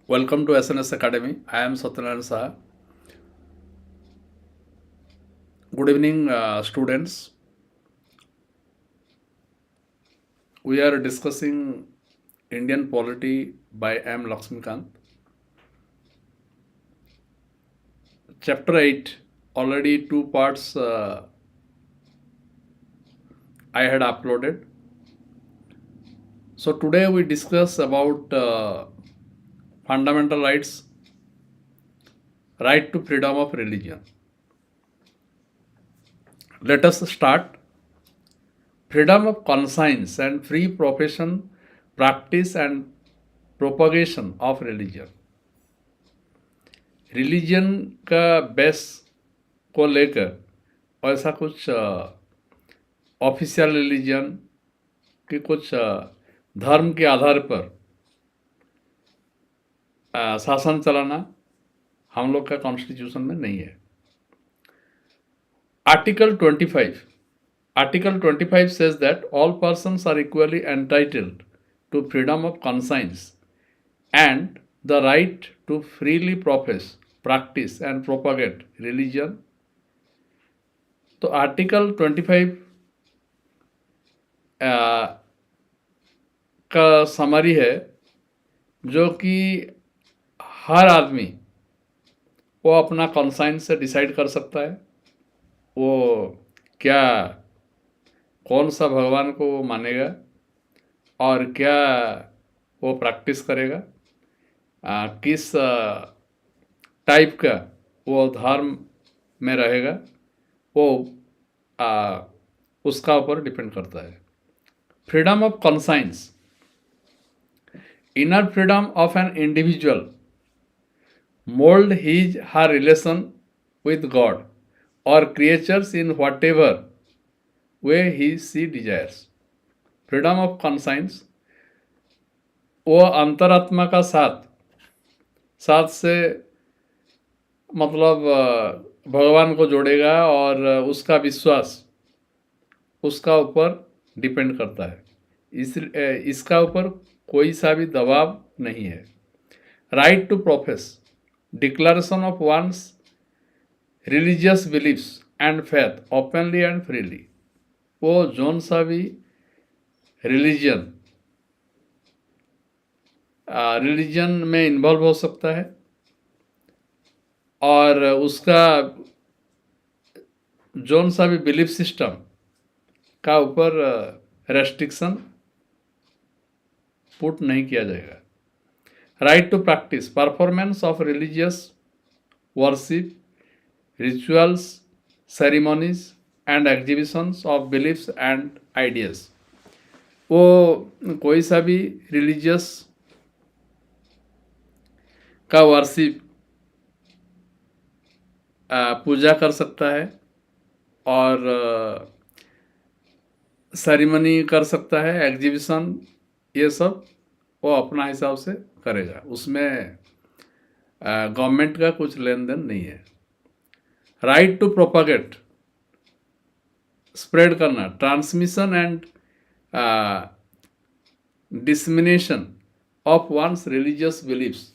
Welcome to SNS Academy. I am Satyanarayana Saha. Good evening, students. We are discussing Indian Polity by M. Laxmikanth. Chapter 8, already two parts I had uploaded. So today we discuss about fundamental rights, right to freedom of religion. Let us start. Freedom of conscience and free profession, practice and propagation of religion. Religion का base को लेकर ऐसा कुछ official religion कि कुछ धर्म के आधार पर शासन चलाना हम लोग का कॉन्स्टिट्यूशन में नहीं है। Article 25 says that all persons are equally entitled to freedom of conscience and the right to freely profess, practice and propagate religion. तो आर्टिकल 25 का समरी है जो कि हर आदमी वो अपना कॉन्साइंस से डिसाइड कर सकता है वो क्या कौन सा भगवान को वो मानेगा और क्या वो प्रैक्टिस करेगा, किस टाइप का वो धर्म में रहेगा, वो उसका ऊपर डिपेंड करता है। Freedom of conscience, inner freedom of an individual mould his her relation with God or creatures in whatever way he she desires. Freedom of conscience वो अंतरात्मा का साथ से मतलब भगवान को जोड़ेगा और उसका विश्वास उसका ऊपर डिपेंड करता है, इसका ऊपर कोई सा भी दबाव नहीं है। Right to profess, declaration of once religious beliefs and faith openly and freely, वो जोन सा भी रिलीजन में इन्वॉल्व हो सकता है और उसका जोन सा भी बिलीफ सिस्टम का ऊपर रेस्ट्रिक्शन पुट नहीं किया जाएगा। Right to practice, performance of religious worship, rituals, ceremonies and exhibitions of beliefs and ideas, वो कोई सा भी रिलीजियस का वर्शिप पूजा कर सकता है और सेरेमनी कर सकता है, एग्जीबिशन, ये सब वो अपना हिसाब से करेगा, उसमें गवर्नमेंट का कुछ लेन देन नहीं है। राइट टू प्रोपागेट, स्प्रेड करना, transmission and dissemination of once religious beliefs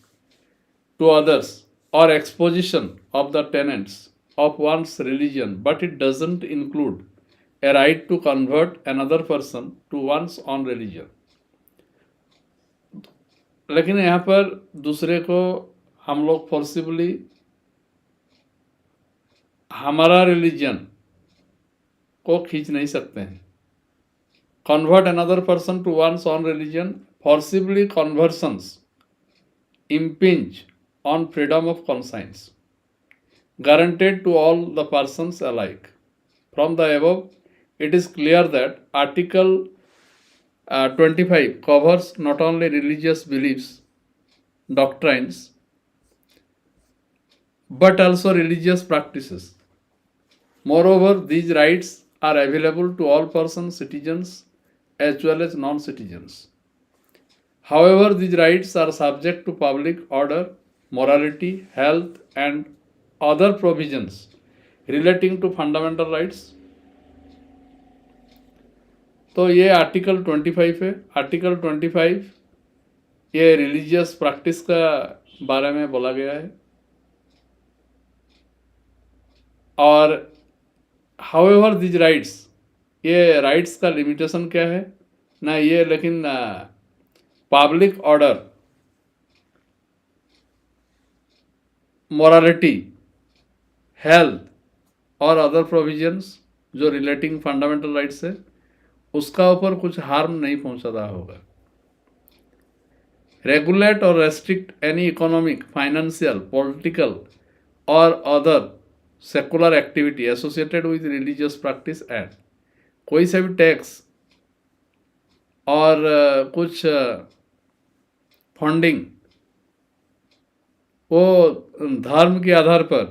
to others और exposition of the tenets of one's religion, but it doesn't include a right to convert another person to one's own religion. लेकिन यहाँ पर दूसरे को हम लोग forcibly हमारा religion को खींच नहीं सकते हैं। Convert another person to one's own religion, forcibly conversions impinge on freedom of conscience guaranteed to all the persons alike. From the above, it is clear that Article 25 covers not only religious beliefs, doctrines, but also religious practices. Moreover, these rights are available to all persons, citizens, as well as non-citizens. However, these rights are subject to public order, morality, health, and other provisions relating to fundamental rights. तो ये article 25 है। Article 25 ये religious practice का बारे में बोला गया है। और हाउएवर दिज राइट्स, ये राइट्स का लिमिटेशन क्या है ना, ये लेकिन पब्लिक ऑर्डर, मोरालिटी, हेल्थ और अदर प्रोविजंस जो रिलेटिंग फंडामेंटल राइट्स है, उसका ऊपर कुछ हार्म नहीं पहुंचाता होगा। रेगुलेट और restrict any economic, financial, political और other secular activity associated with religious practice and कोई सा भी टैक्स और कुछ फंडिंग वो धर्म के आधार पर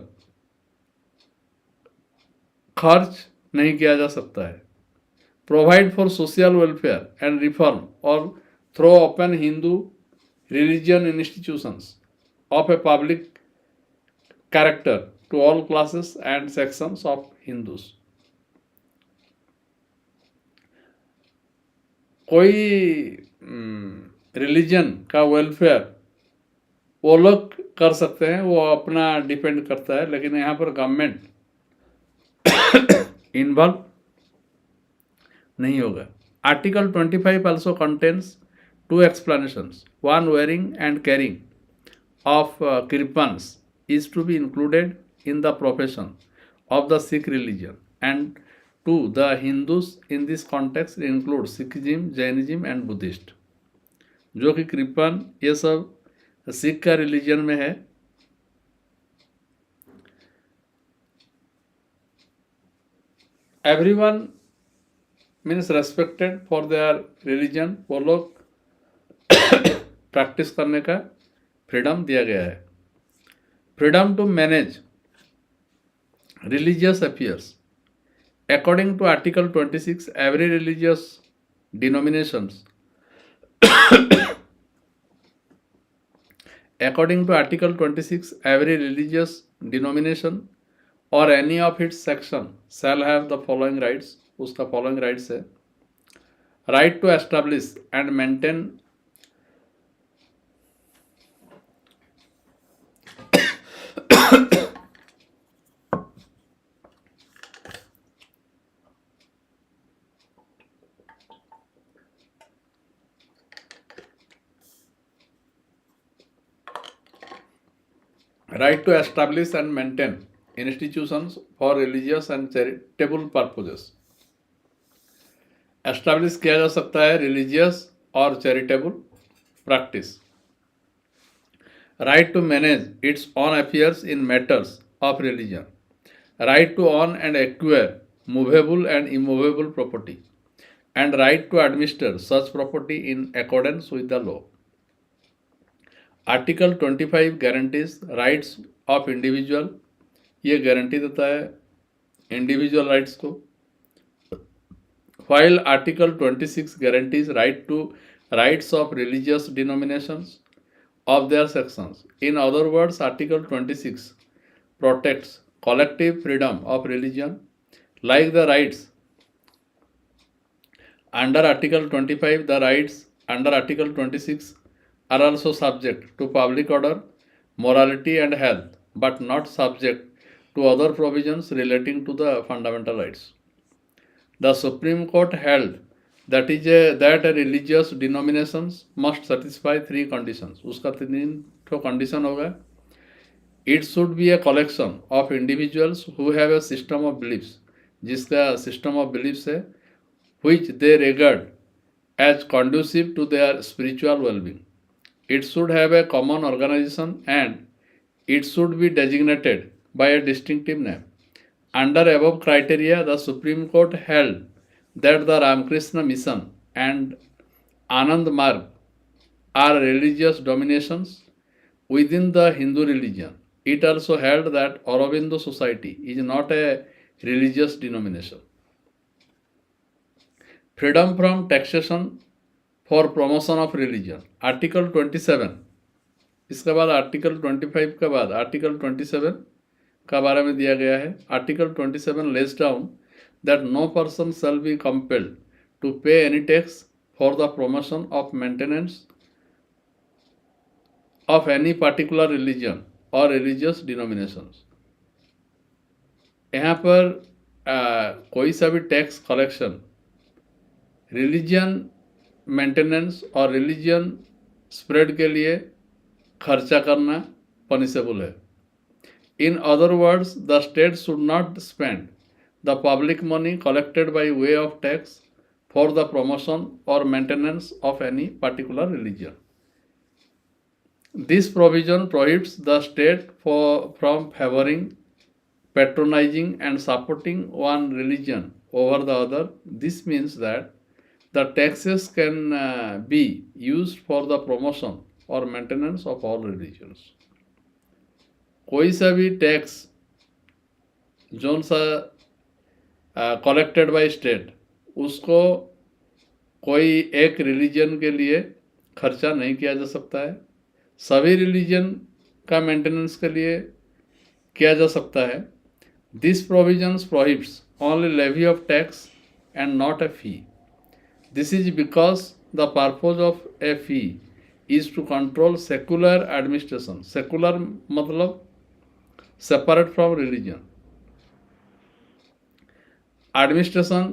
खर्च नहीं किया जा सकता है। Provide for social welfare and reform और throw open Hindu religion institutions of a public character to all classes and sections of Hindus. कोई रिलीजन का वेलफेयर वो लोग कर सकते हैं, वो अपना डिपेंड करता है, लेकिन यहाँ पर गवर्नमेंट इन्वॉल्व नहीं होगा। Article 25 also contains two explanations. One, wearing and carrying of kirpans is to be included in the profession of the Sikh religion, and two, the Hindus in this context include Sikhism, Jainism and Buddhist. जो कि coupon ये सब सिख का religion में है। Everyone means respected for their religion, वो लोग practice करने का फ्रीडम दिया गया है। Freedom to manage religious affairs according to article 26 every religious denominations according to article 26 every religious denomination or any of its section shall have the following rights. उसका following rights है: right to establish and maintain right to establish and maintain institutions for religious and charitable purposes. Establish किया जा सकता है religious और charitable practice. Right to manage its own affairs in matters of religion. Right to own and acquire movable and immovable property and right to administer such property in accordance with the law. Article 25 guarantees rights of individual, ये guarantee देता है individual rights को। while article 26 guarantees rights of religious denominations of their sections. In other words, article 26 protects collective freedom of religion like the rights under article 25. The rights under article 26 are also subject to public order, morality and health, but not subject to other provisions relating to the fundamental rights. The Supreme Court held that religious denominations must satisfy three conditions. उसका 3 condition होगा. It should be a collection of individuals who have a system of beliefs, जिसका system of beliefs है, which they regard as conducive to their spiritual well-being. It should have a common organization and it should be designated by a distinctive name. Under above criteria, the Supreme Court held that the Ramakrishna Mission and Anand Marg are religious dominations within the Hindu religion. It also held that Aurobindo Society is not a religious denomination. Freedom from taxation for promotion of religion. Article 27, इसके बाद article 25 के बाद article 27 का बारे में दिया गया है। Article 27 lays down that no person shall be compelled to pay any tax for the promotion of maintenance of any particular religion or religious denominations. यहाँ पर कोई सा भी टैक्स कलेक्शन रिलीजन मेंटेनेंस और रिलीजन स्प्रेड के लिए खर्चा करना पनिशेबल है. In other words, the state should not spend the public money collected by way of tax for the promotion or maintenance of any particular religion. This provision prohibits the state from favoring, patronizing and supporting one religion over the other. This means that the taxes can be used for the promotion or maintenance of all religions. कोई सा भी tax zone सा collected by state उसको कोई एक religion के लिए खर्चा नहीं किया जा सकता है. सभी रिलीजन का मेंटेनेंस के लिए किया जा सकता है. This provisions prohibits only levy of tax and not a fee. This is because the purpose of a fee is to control secular administration. Secular मतलब separate from religion. Administration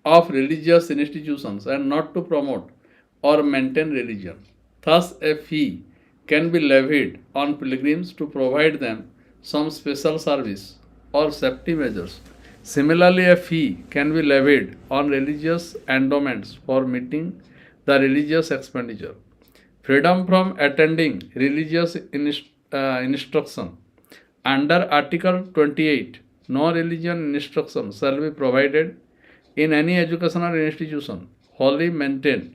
of religious institutions and not to promote or maintain religion. Thus, a fee can be levied on pilgrims to provide them some special service or safety measures. Similarly, a fee can be levied on religious endowments for meeting the religious expenditure. Freedom from attending religious instruction. Under Article 28, no religion instruction shall be provided in any educational institution wholly maintained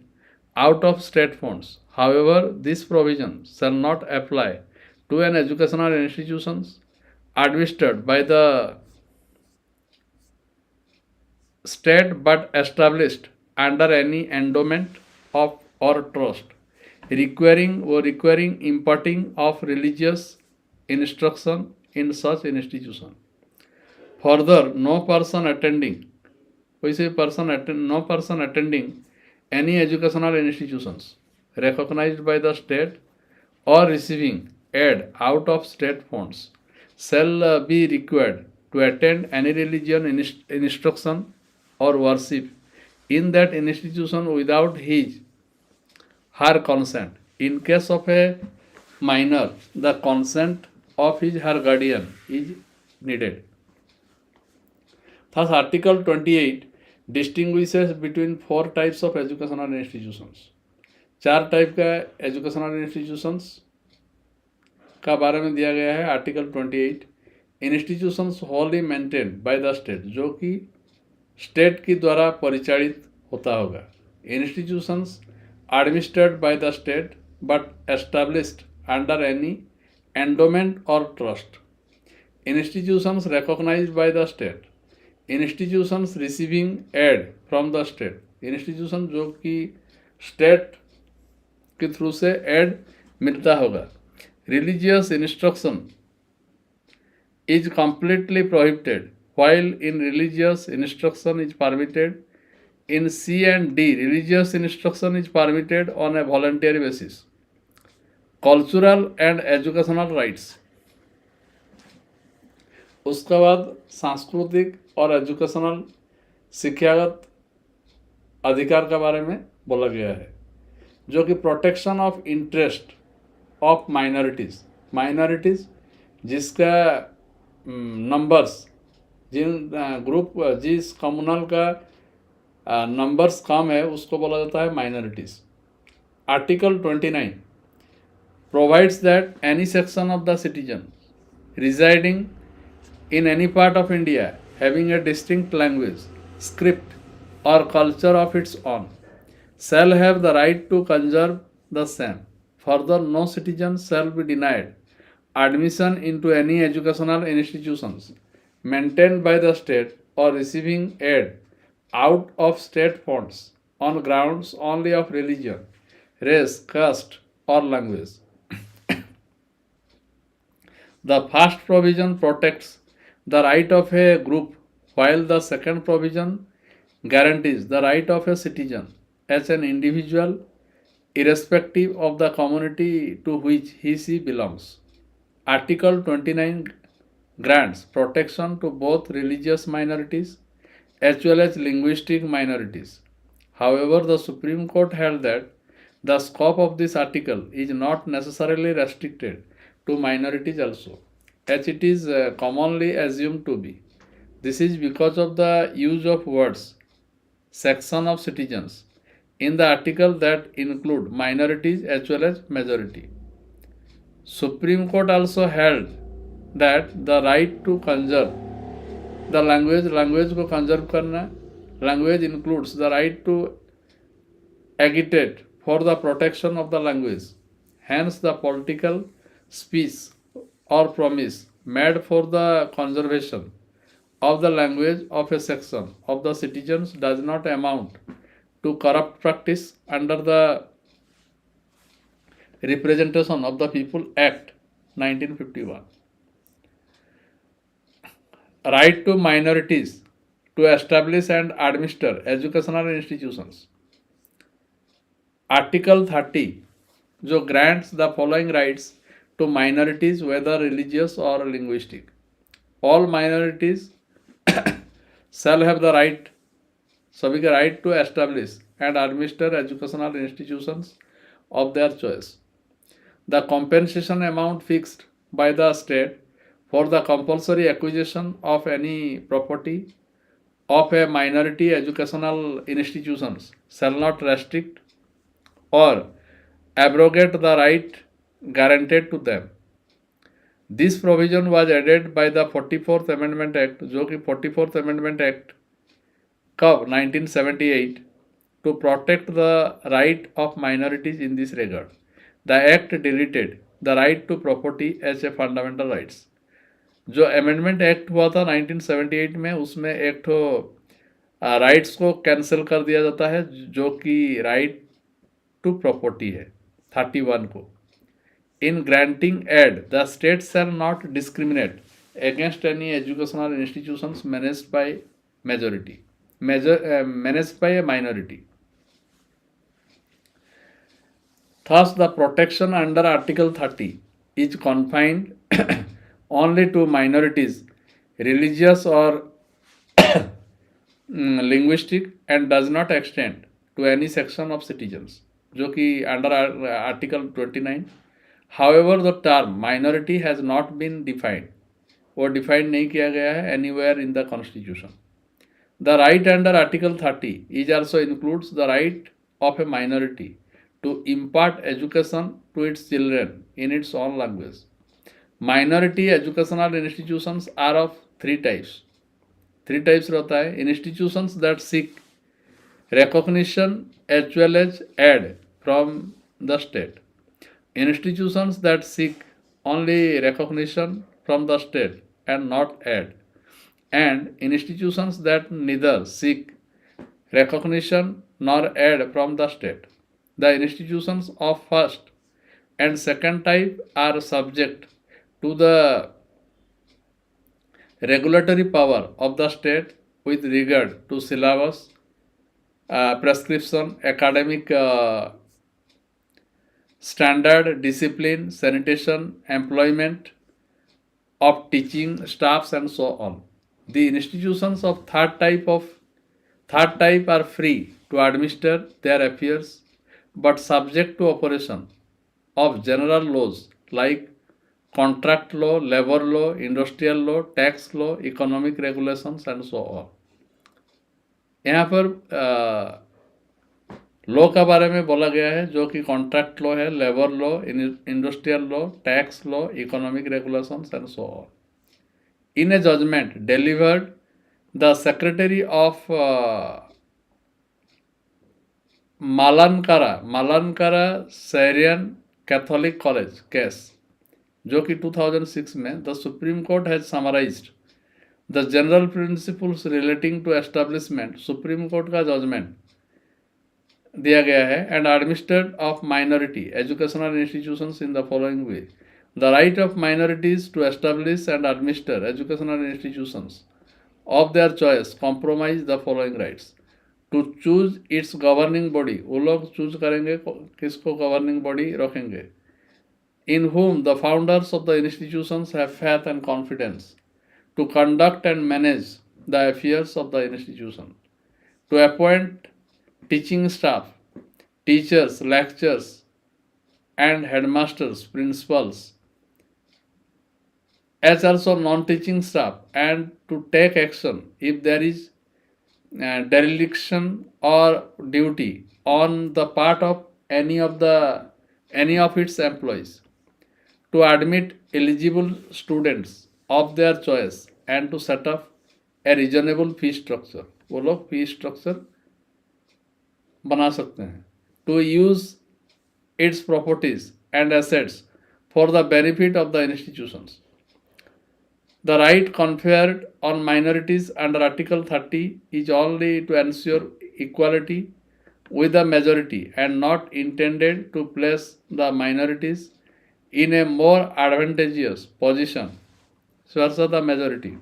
out of state funds. However, this provision shall not apply to an educational institution administered by the state but established under any endowment of or trust requiring imparting of religious instruction in such institution. Further, no person attending any educational institutions recognized by the state or receiving aid out of state funds shall be required to attend any religion instruction or worship in that institution without her consent. In case of a minor, the consent of his her guardian is needed. Thus, Article 28 distinguishes between 4 types of educational institutions. 4 type का educational institutions का बारे में दिया गया है. Article 28 institutions Holi maintained by the state, जो कि state की द्वारा परिचालित होता होगा. Institutions administered by the state but established under any endowment or trust. Institutions recognized by the state. Institutions receiving aid from the state. Institution जो कि state के थ्रू से aid मिलता होगा. Religious instruction is completely prohibited, while in religious instruction is permitted. In C and D, religious instruction is permitted on a voluntary basis. Cultural and educational rights. उसके बाद सांस्कृतिक और एजुकेशनल शिक्षागत अधिकार के बारे में बोला गया है, जो कि protection of interest of minorities जिसका नंबर्स जिस कम्युनल का नंबर्स कम है उसको बोला जाता है minorities. Article 29 provides that any section of the citizens residing in any part of India having a distinct language, script or culture of its own shall have the right to conserve the same. Further, no citizen shall be denied admission into any educational institutions maintained by the state or receiving aid out of state funds on grounds only of religion, race, caste or language. The first provision protects the right of a group, while the second provision guarantees the right of a citizen as an individual irrespective of the community to which he/she belongs. Article 29 grants protection to both religious minorities as well as linguistic minorities. However, the Supreme Court held that the scope of this article is not necessarily restricted to minorities also, as it is commonly assumed to be. This is because of the use of words, section of citizens, in the article that include minorities as well as majority. Supreme Court also held that the right to conserve the language को conserve करना, language includes the right to agitate for the protection of the language. Hence, the political speech or promise made for the conservation of the language of a section of the citizens does not amount to corrupt practice under the Representation of the People Act 1951. Right to minorities to establish and administer educational institutions. Article 30 जो grants the following rights to minorities whether religious or linguistic. All minorities shall have the right, सभी का right to establish and administer educational institutions of their choice. The compensation amount fixed by the state for the compulsory acquisition of any property of a minority educational institutions shall not restrict or abrogate the right guaranteed to them. This provision was added by the 44th Amendment Act, जो कि 44th Amendment Act कब 1978 to protect the right of minorities in this regard. The act deleted the right to property as a fundamental rights. जो amendment act हुआ था 1978 में, उसमें एक तो राइट्स को कैंसिल कर दिया जाता है जो कि राइट टू प्रॉपर्टी है 31 को. In granting aid the state shall not discriminate against any educational institutions managed by majority managed by a minority. Thus, the protection under Article 30 is confined only to minorities, religious or linguistic, and does not extend to any section of citizens, जो कि under Article 29. However, the term minority has not been defined, वो define नहीं किया गया है anywhere in the Constitution. The right under Article 30 is also includes the right of a minority to impart education to its children in its own language. Minority educational institutions are of three types. Three types रहता है. Institutions that seek recognition as well as aid from the state. Institutions that seek only recognition from the state and not aid. And institutions that neither seek recognition nor aid from the state. The institutions of first and second type are subject to the regulatory power of the state with regard to syllabus, prescription, academic standard, discipline, sanitation, employment of teaching staffs, and so on. The institutions of third type are free to administer their affairs but subject to operation of general laws like contract law, labor law, industrial law, tax law, economic regulations, and so on. यहाँ पर law का बारे में बोला गया है जो कि कॉन्ट्रैक्ट लॉ है, labour law, industrial law, tax law, economic regulations, and so on. In a judgment delivered, the secretary of Malankara Syrian Catholic College case, जो कि 2006 में, the Supreme Court has summarized the general principles relating to establishment. Supreme Court का judgment दिया गया है and administered of minority educational institutions in the following way. The right of minorities to establish and administer educational institutions of their choice comprise the following rights. To choose its governing body, वो लोग choose करेंगे किसको governing body रखेंगे. In whom the founders of the institutions have faith and confidence to conduct and manage the affairs of the institution, to appoint teaching staff, teachers, lecturers, and headmasters, principals, as also non-teaching staff, and to take action if there is dereliction or duty on the part of any of its employees, to admit eligible students of their choice and to set up a reasonable fee structure. वो लोग fee structure बना सकते हैं. To use its properties and assets for the benefit of the institutions. The right conferred on minorities under Article 30 is only to ensure equality with the majority and not intended to place the minorities in a more advantageous position versus the majority.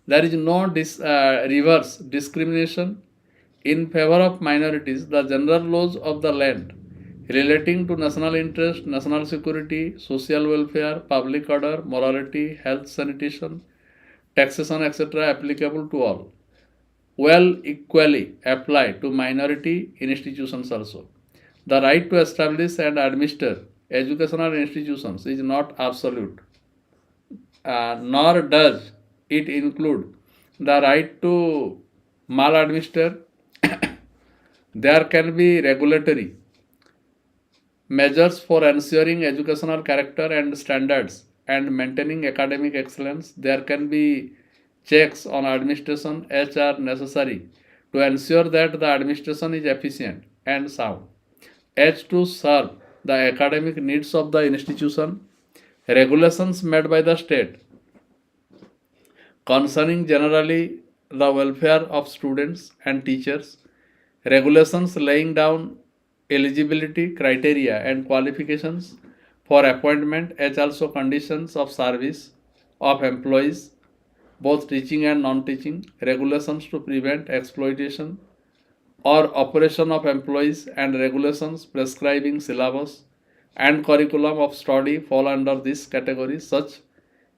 There is no reverse discrimination in favor of minorities. The general laws of the land relating to national interest, national security, social welfare, public order, morality, health, sanitation, taxation, etc. applicable to all will equally apply to minority institutions also. The right to establish and administer educational institutions is not absolute, nor does it include the right to maladminister. There can be regulatory measures for ensuring educational character and standards and maintaining academic excellence. There can be checks on administration as are necessary to ensure that the administration is efficient and sound as to serve the academic needs of the institution. Regulations made by the state concerning generally the welfare of students and teachers, regulations laying down eligibility criteria and qualifications for appointment as also conditions of service of employees, both teaching and non-teaching, regulations to prevent exploitation or operation of employees, and regulations prescribing syllabus and curriculum of study fall under this category. Such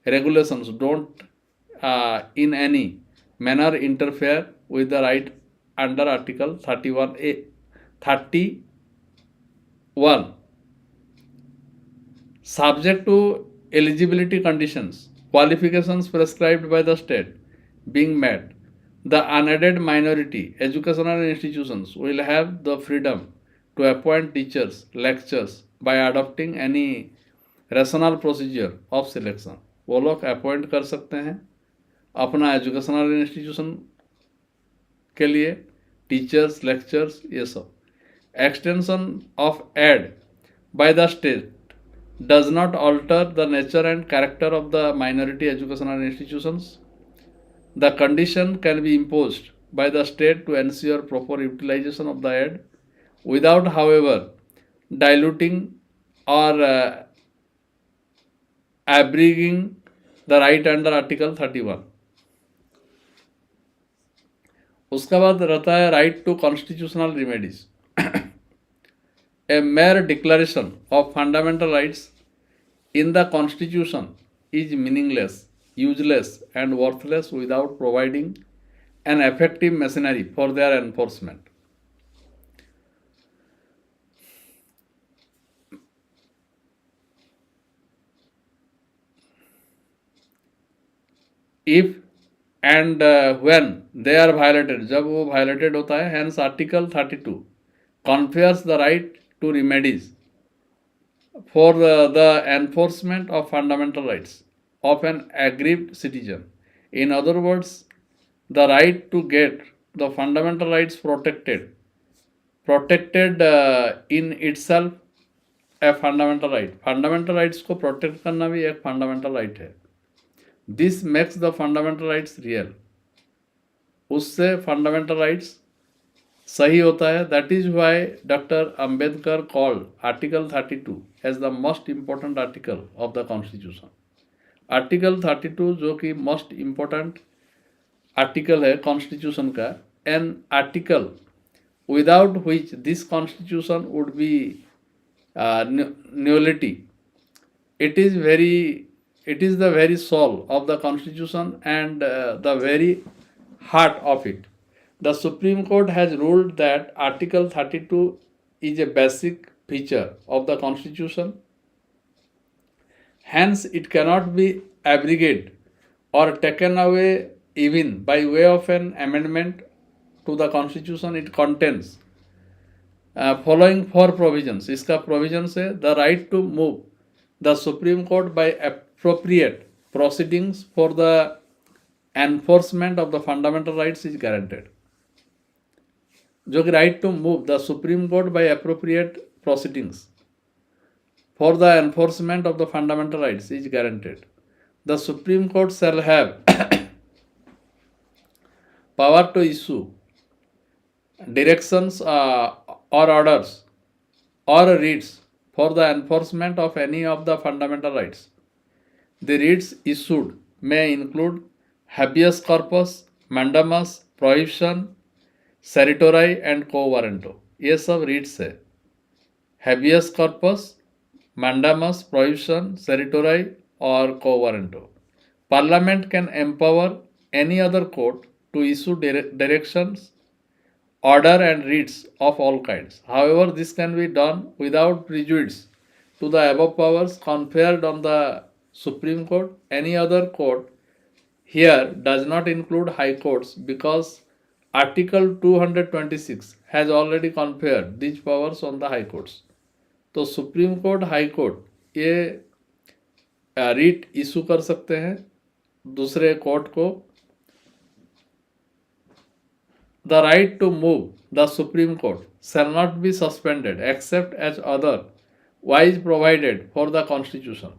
regulations don't in any manner interfere with the right under Article 31A. 31. Subject to eligibility conditions, qualifications prescribed by the state being met, the unaided minority educational institutions will have the freedom to appoint teachers, lecturers by adopting any rational procedure of selection. वो लोग appoint कर सकते हैं अपना educational institution के लिए teachers, lectures, ये सब. Extension of aid by the state does not alter the nature and character of the minority educational institutions. The condition can be imposed by the state to ensure proper utilization of the aid without, however, diluting or abridging the right under Article 31. उसका बाद रहता है right to constitutional remedies. A mere declaration of fundamental rights in the Constitution is meaningless, useless, and worthless without providing an effective machinery for their enforcement. If and when they are violated, जब वो violated होता है, hence Article 32 confers the right to remedies for the enforcement of fundamental rights of an aggrieved citizen. In other words, the right to get the fundamental rights protected in itself a fundamental right. Fundamental rights को protect करना भी एक fundamental right है. This makes the fundamental rights real. उससे fundamental rights सही होता है. That is why Dr. Ambedkar called Article 32 as the most important article of the Constitution. Article 32 जो कि most important article है Constitution का, an article without which this constitution would be nullity. It is the very soul of the constitution and the very heart of it. The Supreme Court has ruled that Article 32 is a basic feature of the constitution. Hence, it cannot be abrogated or taken away even by way of an amendment to the constitution. It contains following four provisions. इसका provisions है: the right to move the Supreme Court by appropriate proceedings for the enforcement of the fundamental rights is guaranteed. जो कि right to move the Supreme Court by appropriate proceedings for the enforcement of the fundamental rights is guaranteed. The Supreme Court shall have power to issue directions or orders or writs for the enforcement of any of the fundamental rights. The writs issued may include habeas corpus, mandamus, prohibition, certiorari and quo warranto. ये सब writs है. Habeas corpus, mandamus, prohibition, certiorari or quo warranto. Parliament can empower any other court to issue directions, order and writs of all kinds. However, this can be done without prejudice to the above powers conferred on the Supreme Court. Any other court here does not include high courts because Article 226 has already conferred these powers on the high courts. तो supreme court, high court ये REET issue कर सकते हैं दूसरे court को. The right to move the Supreme Court shall not be suspended except as otherwise provided for the Constitution.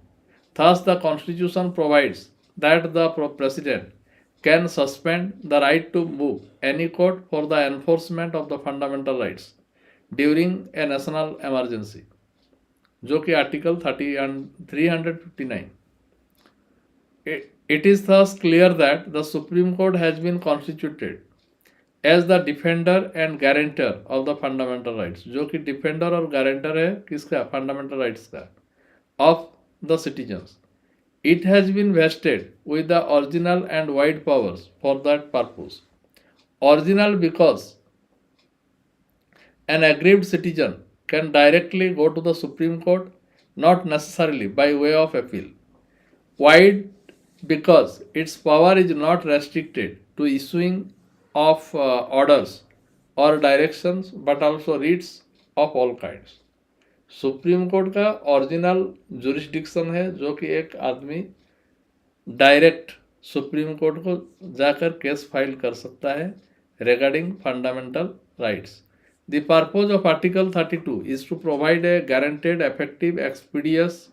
Thus, the Constitution provides that the President can suspend the right to move any court for the enforcement of the fundamental rights during a national emergency, जो कि article 359. It is thus clear that the Supreme Court has been constituted as the defender and guarantor of the fundamental rights, जो कि defender और guarantor है किसका? fundamental rights का, of the citizens. It has been vested with the original and wide powers for that purpose. Original because an aggrieved citizen can directly go to the Supreme Court, not necessarily by way of appeal. Wide because its power is not restricted to issuing of orders or directions but also writs of all kinds. Supreme court का original jurisdiction है जो कि एक आदमी direct supreme court को जाकर case file कर सकता है regarding fundamental rights. The purpose of Article 32 is to provide a guaranteed, effective, expeditious,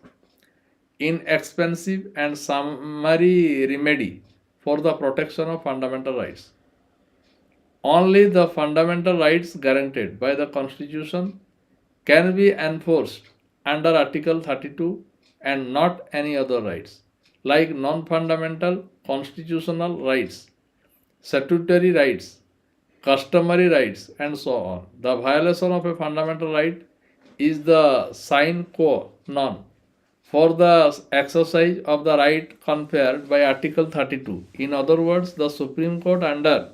inexpensive and summary remedy for the protection of fundamental rights. Only the fundamental rights guaranteed by the Constitution can be enforced under Article 32 and not any other rights, like non-fundamental constitutional rights, statutory rights, customary rights, and so on. The violation of a fundamental right is the sine qua non for the exercise of the right conferred by Article 32. In other words, the Supreme Court under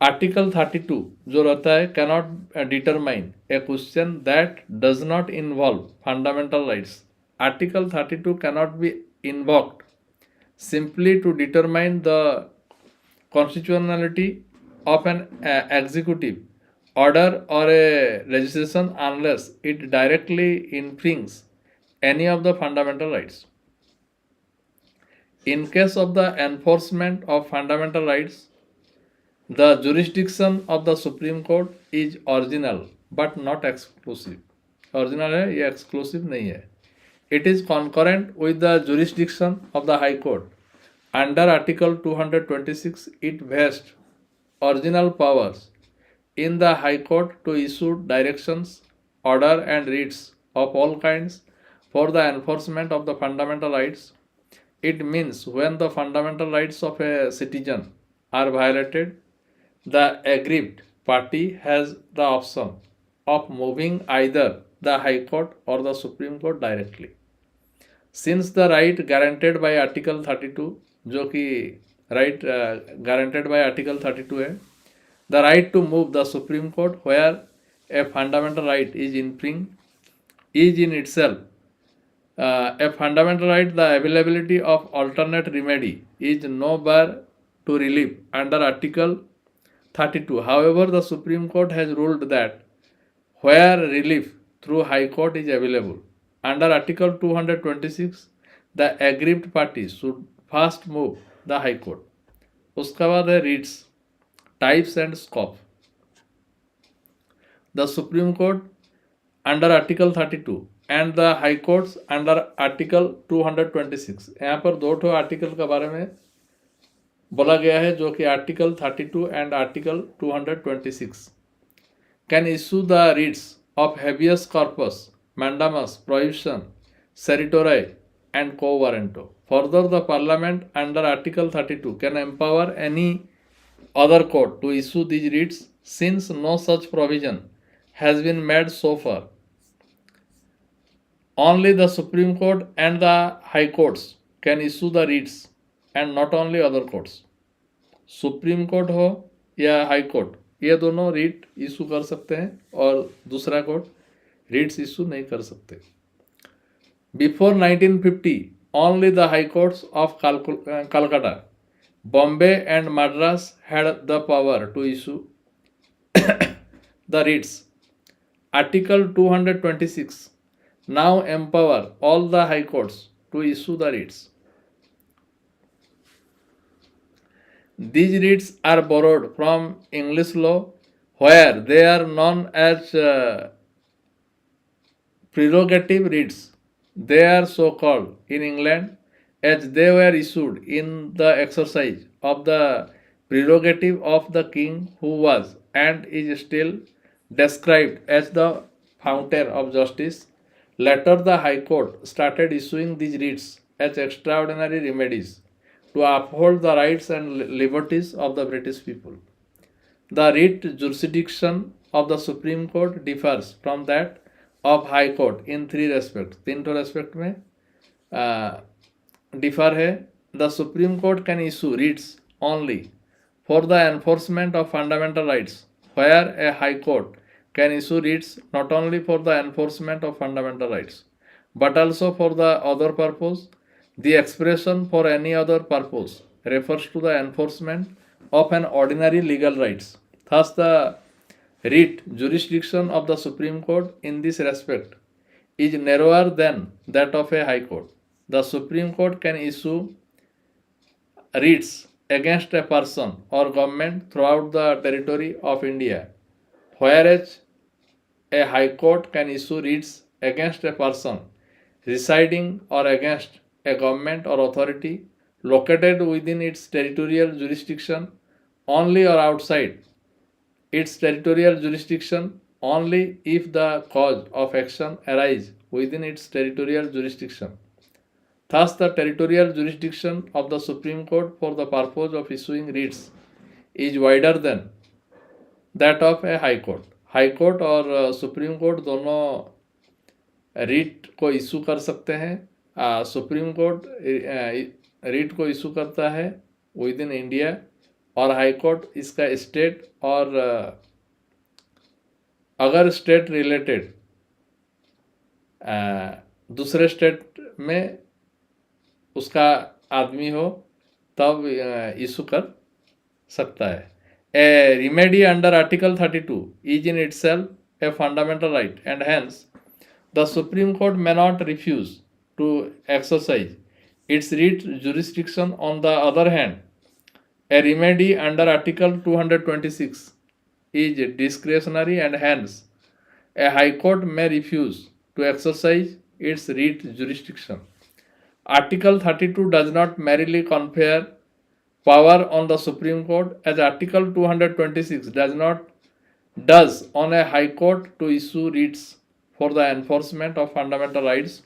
Article 32 जो रहता है cannot determine a question that does not involve fundamental rights. Article 32 cannot be invoked simply to determine the constitutionality of an executive order or a legislation unless it directly infringes any of the fundamental rights. In case of the enforcement of fundamental rights, the jurisdiction of the Supreme Court is original but not exclusive. Original है, ये exclusive नहीं है. It is concurrent with the jurisdiction of the High Court. Under Article 226, it vests original powers in the High Court to issue directions, order and writs of all kinds for the enforcement of the fundamental rights. It means when the fundamental rights of a citizen are violated, the aggrieved party has the option of moving either the High Court or the Supreme Court directly. Since the right guaranteed by Article 32, जो कि right guaranteed by Article 32 है, the right to move the Supreme Court where a fundamental right is infringed is in itself a fundamental right. The availability of alternate remedy is no bar to relief under Article 32. However, the Supreme Court has ruled that where relief through High Court is available under Article 226, the aggrieved party should first move the High Court. उसका बाद है reads, types and scope. The Supreme Court under Article 32 and the High Courts under Article 226. यहाँ पर दो ठो article के बारे में बोला गया है जो कि Article 32 and Article 226 can issue the writs of habeas corpus, mandamus, prohibition, certiorari, and quo warranto. Further, the Parliament under Article 32 can empower any other court to issue these writs since no such provision has been made so far. Only the Supreme Court and the High Courts can issue the writs and not only other courts. Supreme court हो या high court, ये दोनों REET issue कर सकते हैं और दूसरा court रीट्स issue नहीं कर सकते. Before 1950 only the high courts of Calcutta, Bombay and Madras had the power to issue the writs. Article 226 now empower all the high courts to issue the writs. These writs are borrowed from English law, where they are known as prerogative writs. They are so called in England as they were issued in the exercise of the prerogative of the king, who was and is still described as the fountain of justice. Later, the High Court started issuing these writs as extraordinary remedies to uphold the rights and liberties of the British people. The writ jurisdiction of the Supreme Court differs from that of High Court in three respects. तीन तो respect में differ है. The Supreme Court can issue writs only for the enforcement of fundamental rights, where a High Court can issue writs not only for the enforcement of fundamental rights, but also for the other purpose. The expression for any other purpose refers to the enforcement of an ordinary legal rights. Thus, the writ jurisdiction of the Supreme Court in this respect is narrower than that of a High Court. The Supreme Court can issue writs against a person or government throughout the territory of India, whereas a High Court can issue writs against a person residing or against a government or authority located within its territorial jurisdiction only or outside its territorial jurisdiction only if the cause of action arises within its territorial jurisdiction. Thus, the territorial jurisdiction of the Supreme Court for the purpose of issuing writs is wider than that of a High Court. High Court और Supreme Court दोनों रीट को issue कर सकते हैं. Supreme court REET को issue करता है with in India और हाई कोर्ट इसका स्टेट और अगर स्टेट रिलेटेड दूसरे स्टेट में उसका आदमी हो तब इशू कर सकता है. A remedy under article 32 is in itself a fundamental right and hence the supreme court may not refuse to exercise its writ jurisdiction. On the other hand, a remedy under Article 226 is discretionary and hence a High Court may refuse to exercise its writ jurisdiction. Article 32 does not merely confer power on the Supreme Court as Article 226 does on a High Court to issue writs for the enforcement of fundamental rights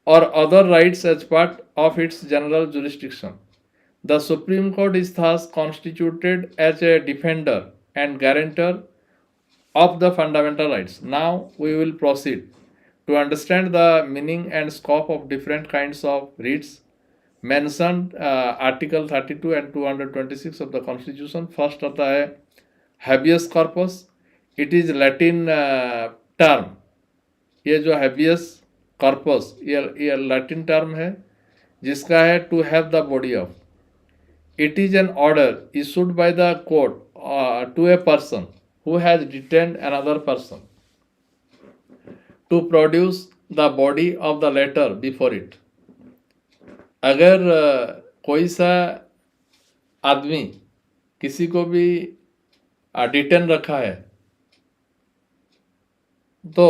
or other rights as part of its general jurisdiction. The Supreme Court is thus constituted as a defender and guarantor of the fundamental rights. Now we will proceed to understand the meaning and scope of different kinds of writs mentioned Article 32 and 226 of the Constitution. First आता है habeas corpus. It is Latin term. ये जो habeas corpus ये Latin term है जिसका है to have the body of. It is an order issued by the court to a person who has detained another person to produce the body of the latter before it. अगर कोई सा आदमी किसी को भी डिटेन रखा है तो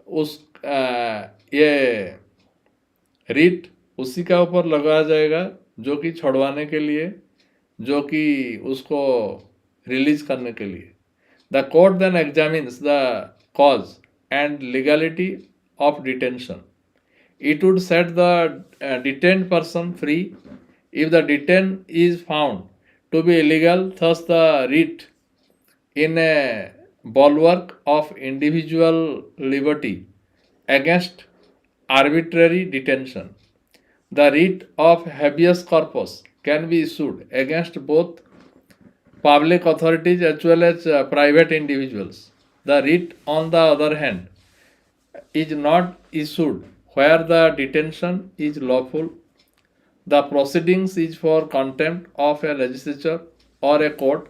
उस ये रिट उसी का ऊपर लगाया जाएगा जो कि छुड़वाने के लिए, जो कि उसको रिलीज करने के लिए. The court then examines the cause and legality of detention. It would set the detained person free if the detain is found to be illegal. Thus, the writ in a bulwark of individual liberty against arbitrary detention. The writ of habeas corpus can be issued against both public authorities as well as private individuals. The writ, on the other hand, is not issued where the detention is lawful. The proceedings is for contempt of a legislature or a court.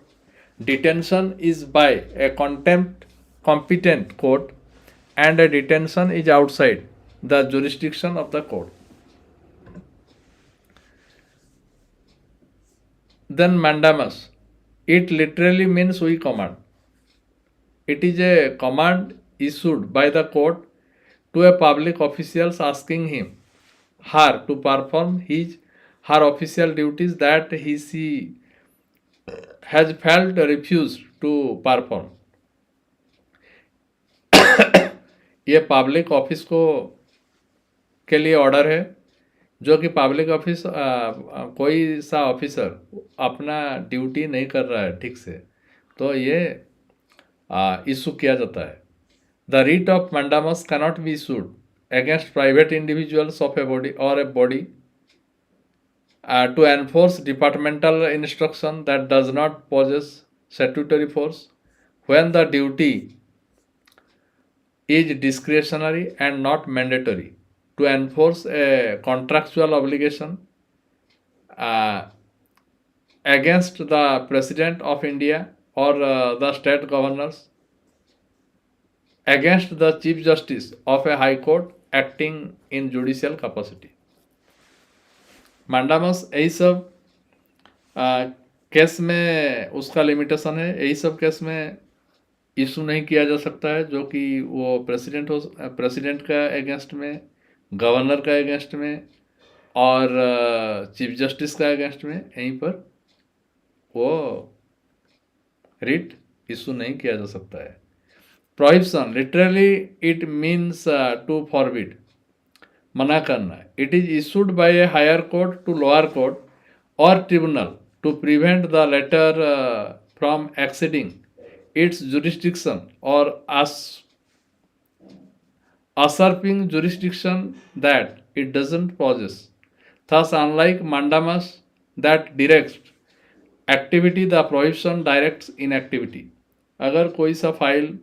Detention is by a competent court and a detention is outside the jurisdiction of the court. Then mandamus. It literally means we command. It is a command issued by the court to a public officials asking him, her to perform her official duties that she has felt refused to perform. ये public office को के लिए order है जो कि public office कोई सा officer अपना ड्यूटी नहीं कर रहा है ठीक से तो ये इशू किया जाता है. The writ of mandamus cannot be issued against private individuals of a body or a body to enforce departmental instruction that does not possess statutory force when the duty is discretionary and not mandatory, to enforce a contractual obligation against the President of India or the state governors, against the Chief Justice of a High Court acting in judicial capacity. mandamus यही सब case में उसका limitation है. यही सब case में issue नहीं किया जा सकता है जो कि वो प्रेसिडेंट का अगेंस्ट में, गवर्नर का अगेंस्ट में और चीफ जस्टिस का अगेंस्ट में. यहीं पर वो रिट इशू नहीं किया जा सकता है. Prohibition, literally it means to forbid, मना करना. It is issued by a higher court to lower court or tribunal to prevent the latter from exceeding its jurisdiction or usurping jurisdiction that it doesn't possess. Thus, unlike mandamus that directs activity, the prohibition directs inactivity. अगर कोई सा file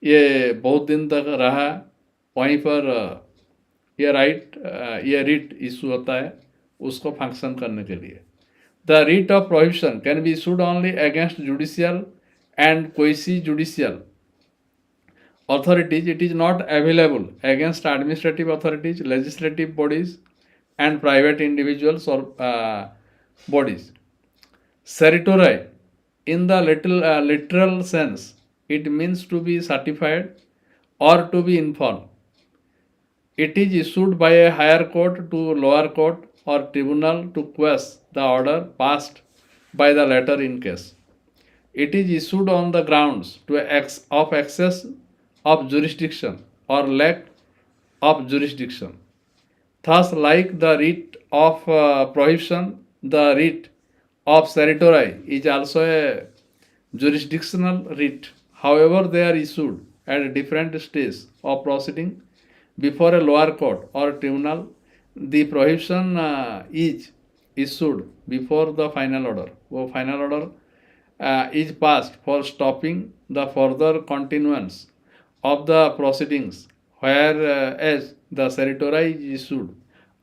ये बहुत दिन तक रहा वहीं पर ये रिट इशू होता है उसको फंक्शन करने के लिए. The writ of prohibition can be issued only against judicial and quasi judicial authorities. It is not available against administrative authorities, legislative bodies and private individuals or bodies. Certiorari, in the literal sense, it means to be certified or to be informed. It is issued by a higher court to lower court or tribunal to quash the order passed by the latter in case. It is issued on the grounds of excess of jurisdiction or lack of jurisdiction. Thus, like the writ of prohibition, the writ of certiorari is also a jurisdictional writ. However, they are issued at different stages of proceeding before a lower court or tribunal. The prohibition is issued before the final order. वो final order is passed for stopping the further continuance of the proceedings, whereas the certiorari is issued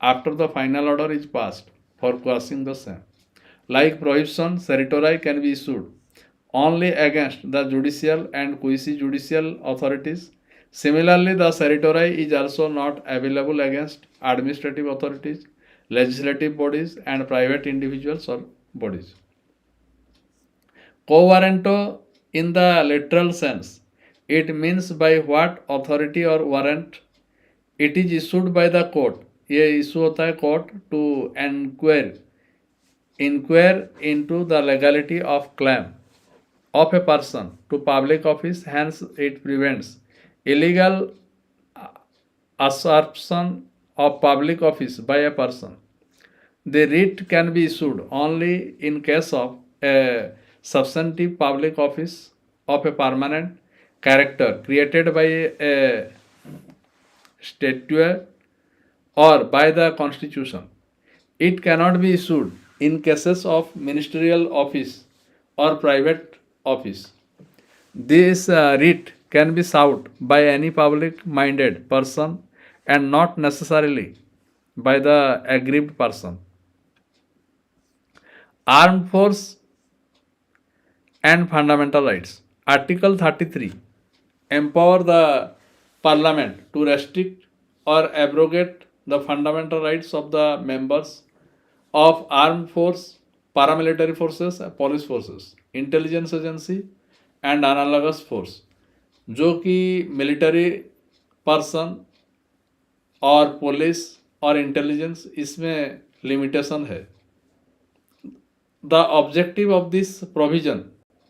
after the final order is passed for quashing the same. Like prohibition, certiorari can be issued only against the judicial and quasi-judicial authorities. Similarly, the certiorari is also not available against administrative authorities, legislative bodies, and private individuals or bodies. Quo warranto in the literal sense, it means by what authority or warrant it is issued by the court. ये issue होता है court to inquire into the legality of claim of a person to public office. Hence, it prevents illegal usurpation of public office by a person. The writ can be issued only in case of a substantive public office of a permanent character created by a statute or by the constitution. It cannot be issued in cases of ministerial office or private office. This writ can be sought by any public-minded person and not necessarily by the aggrieved person. Armed force and fundamental rights. Article 33 empower the Parliament to restrict or abrogate the fundamental rights of the members of armed force, paramilitary forces, police forces, intelligence agency and analogous force. जो कि military person और police और intelligence इसमें limitation है. The objective of this provision,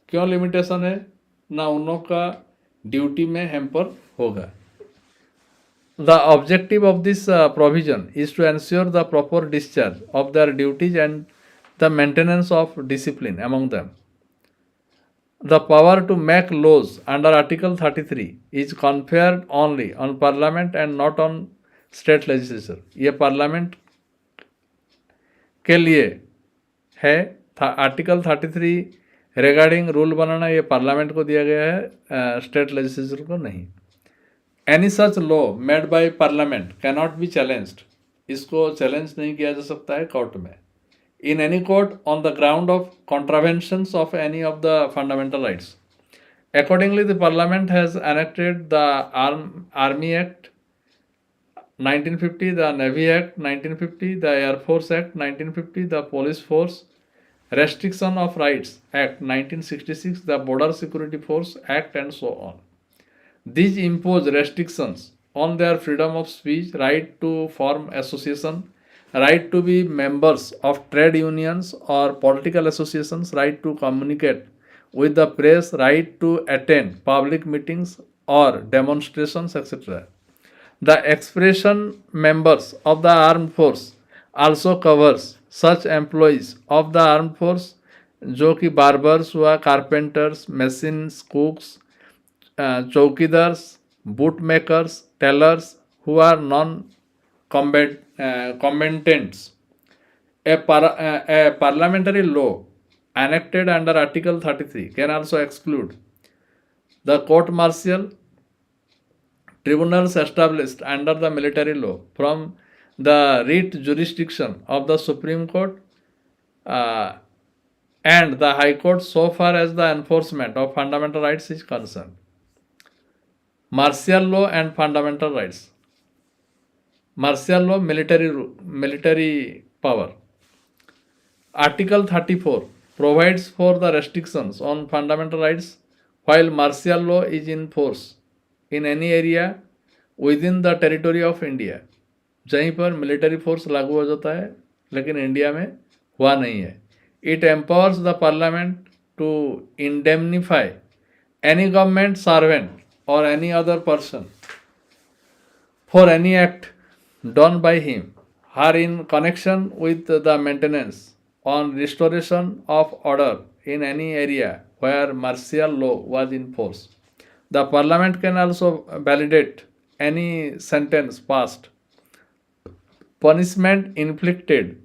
क्यों limitation है? ना उन का ड्यूटी में हैम्पर होगा. The objective of this provision is to ensure the proper discharge of their duties and the maintenance of discipline among them. The power to make laws under Article 33 is conferred only on Parliament and not on state legislature. ये Parliament के लिए है. Article 33 regarding rule बनाना ये parliament को दिया गया है, state legislature को नहीं. Any such law made by parliament cannot be challenged. इसको चैलेंज नहीं किया जा सकता है कोर्ट में. In any court on the ground of contraventions of any of the fundamental rights. Accordingly, the parliament has enacted the Army Act 1950, the Navy Act 1950, the Air Force Act 1950, the Police Force Restriction of Rights Act 1966, the Border Security Force Act and so on. These impose restrictions on their freedom of speech, right to form association, right to be members of trade unions or political associations, right to communicate with the press, right to attend public meetings or demonstrations, etc. The expression members of the armed force also covers such employees of the armed force जो कि barbers हुआ, carpenters, machines, cooks, चौकीदार्स, boot makers, tailors who are non-combatants. A parliamentary law enacted under Article 33 can also exclude the court martial, tribunals established under the military law from the writ jurisdiction of the Supreme Court and the High Court so far as the enforcement of fundamental rights is concerned. Martial law and fundamental rights. Martial law, military power. Article 34 provides for the restrictions on fundamental rights, while martial law is in force in any area within the territory of India. जहीं पर military force लागू हो जाता है लेकिन India में हुआ नहीं है. It empowers the parliament to indemnify any government servant or any other person for any act done by him, her in connection with the maintenance on restoration of order in any area where martial law was in force. The Parliament can also validate any sentence passed, punishment inflicted,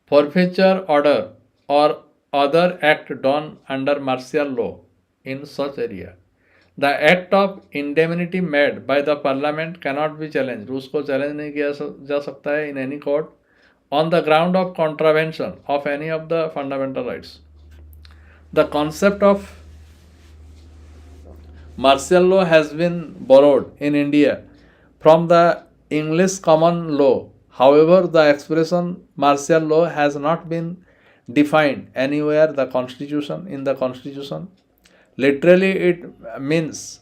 forfeiture order, or other act done under martial law in such area. The act of indemnity made by the parliament cannot be challenged. उसको challenge नहीं किया जा सकता है in any court on the ground of contravention of any of the fundamental rights. The concept of martial law has been borrowed in India from the English common law. However, the expression martial law has not been defined anywhere in the constitution. Literally, it means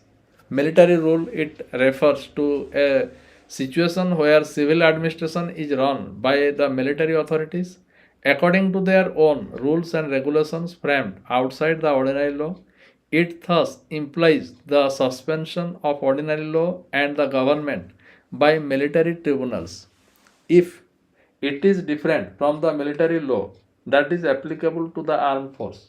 military rule. It refers to a situation where civil administration is run by the military authorities according to their own rules and regulations framed outside the ordinary law. It thus implies the suspension of ordinary law and the government by military tribunals. If it is different from the military law that is applicable to the armed force.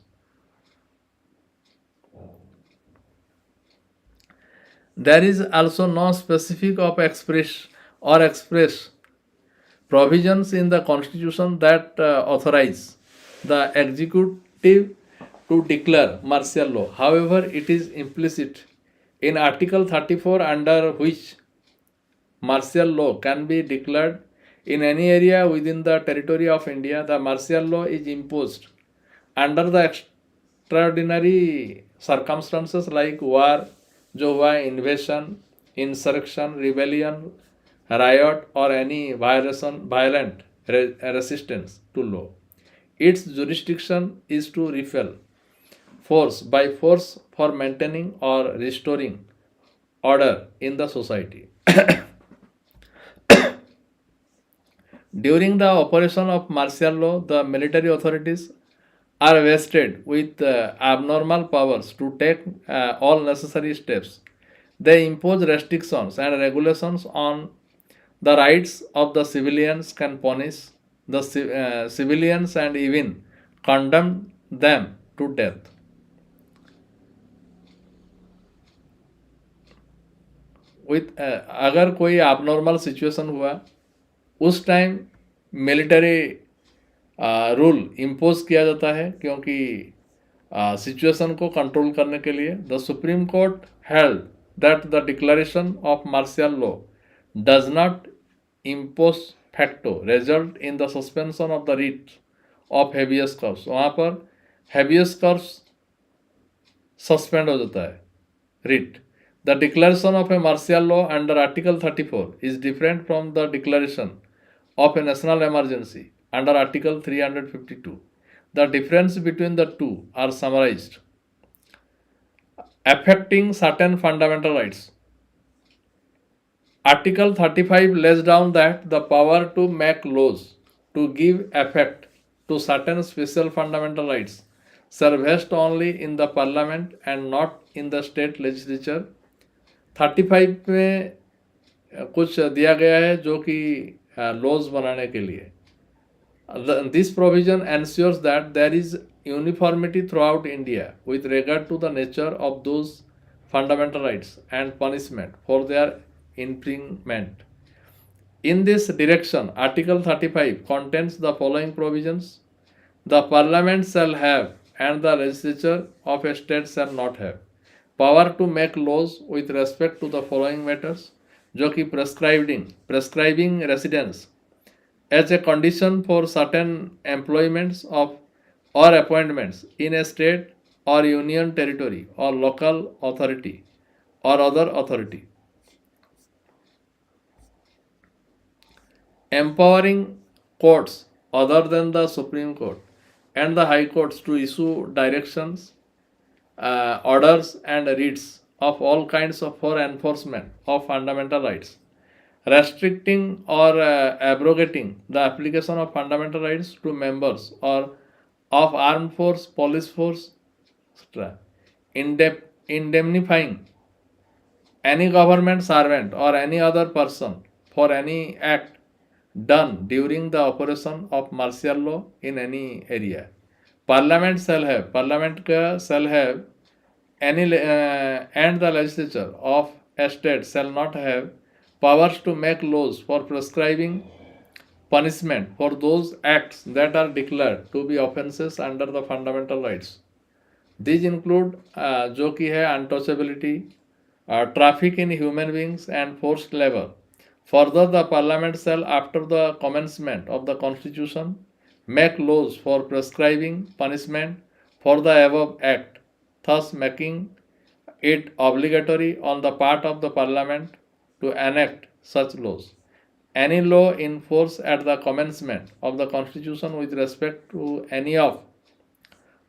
There is also no specific of express provisions in the constitution that authorize the executive to declare martial law. However, it is implicit in Article 34 under which martial law can be declared in any area within the territory of India. The martial law is imposed under the extraordinary circumstances like war, जो हुआ invasion, insurrection, rebellion, riot or any violent resistance to law. Its jurisdiction is to repel force by force for maintaining or restoring order in the society. During the operation of martial law, the military authorities are vested with abnormal powers to take all necessary steps. They impose restrictions and regulations on the rights of the civilians, can punish the civilians and even condemn them to death. With अगर कोई abnormal situation हुआ उस time military rule impose किया जाता है क्योंकि situation को control करने के लिए. The supreme court held that the declaration of martial law does not impose facto result in the suspension of the writ of habeas corpus. वहाँ पर हेवियस कर्स सस्पेंड हो जाता है writ. The declaration of a martial law under article 34 is different from the declaration of a national emergency under Article 352. The difference between the two are summarized. Affecting certain fundamental rights. Article 35 lays down that the power to make laws to give effect to certain special fundamental rights shall vest only in the parliament and not in the state legislature. 35 में कुछ दिया गया है जो कि laws बनाने के लिए. This provision ensures that there is uniformity throughout India with regard to the nature of those fundamental rights and punishment for their infringement. In this direction, Article 35 contains the following provisions. The Parliament shall have and the legislature of a state shall not have power to make laws with respect to the following matters. जो कि prescribing residence as a condition for certain employments of or appointments in a state or union territory or local authority or other authority. Empowering courts other than the Supreme Court and the High Courts to issue directions, orders and writs of all kinds of for enforcement of fundamental rights, restricting or abrogating the application of fundamental rights to members or of armed force, police force, etc. Indemnifying any government servant or any other person for any act done during the operation of martial law in any area. Parliament shall have any and the legislature of a state shall not have powers to make laws for prescribing punishment for those acts that are declared to be offences under the fundamental rights. These include जो कि है untouchability, traffic in human beings and forced labor. Further, the parliament shall, after the commencement of the constitution, make laws for prescribing punishment for the above act, thus making it obligatory on the part of the parliament to enact such laws. Any law in force at the commencement of the constitution with respect to any of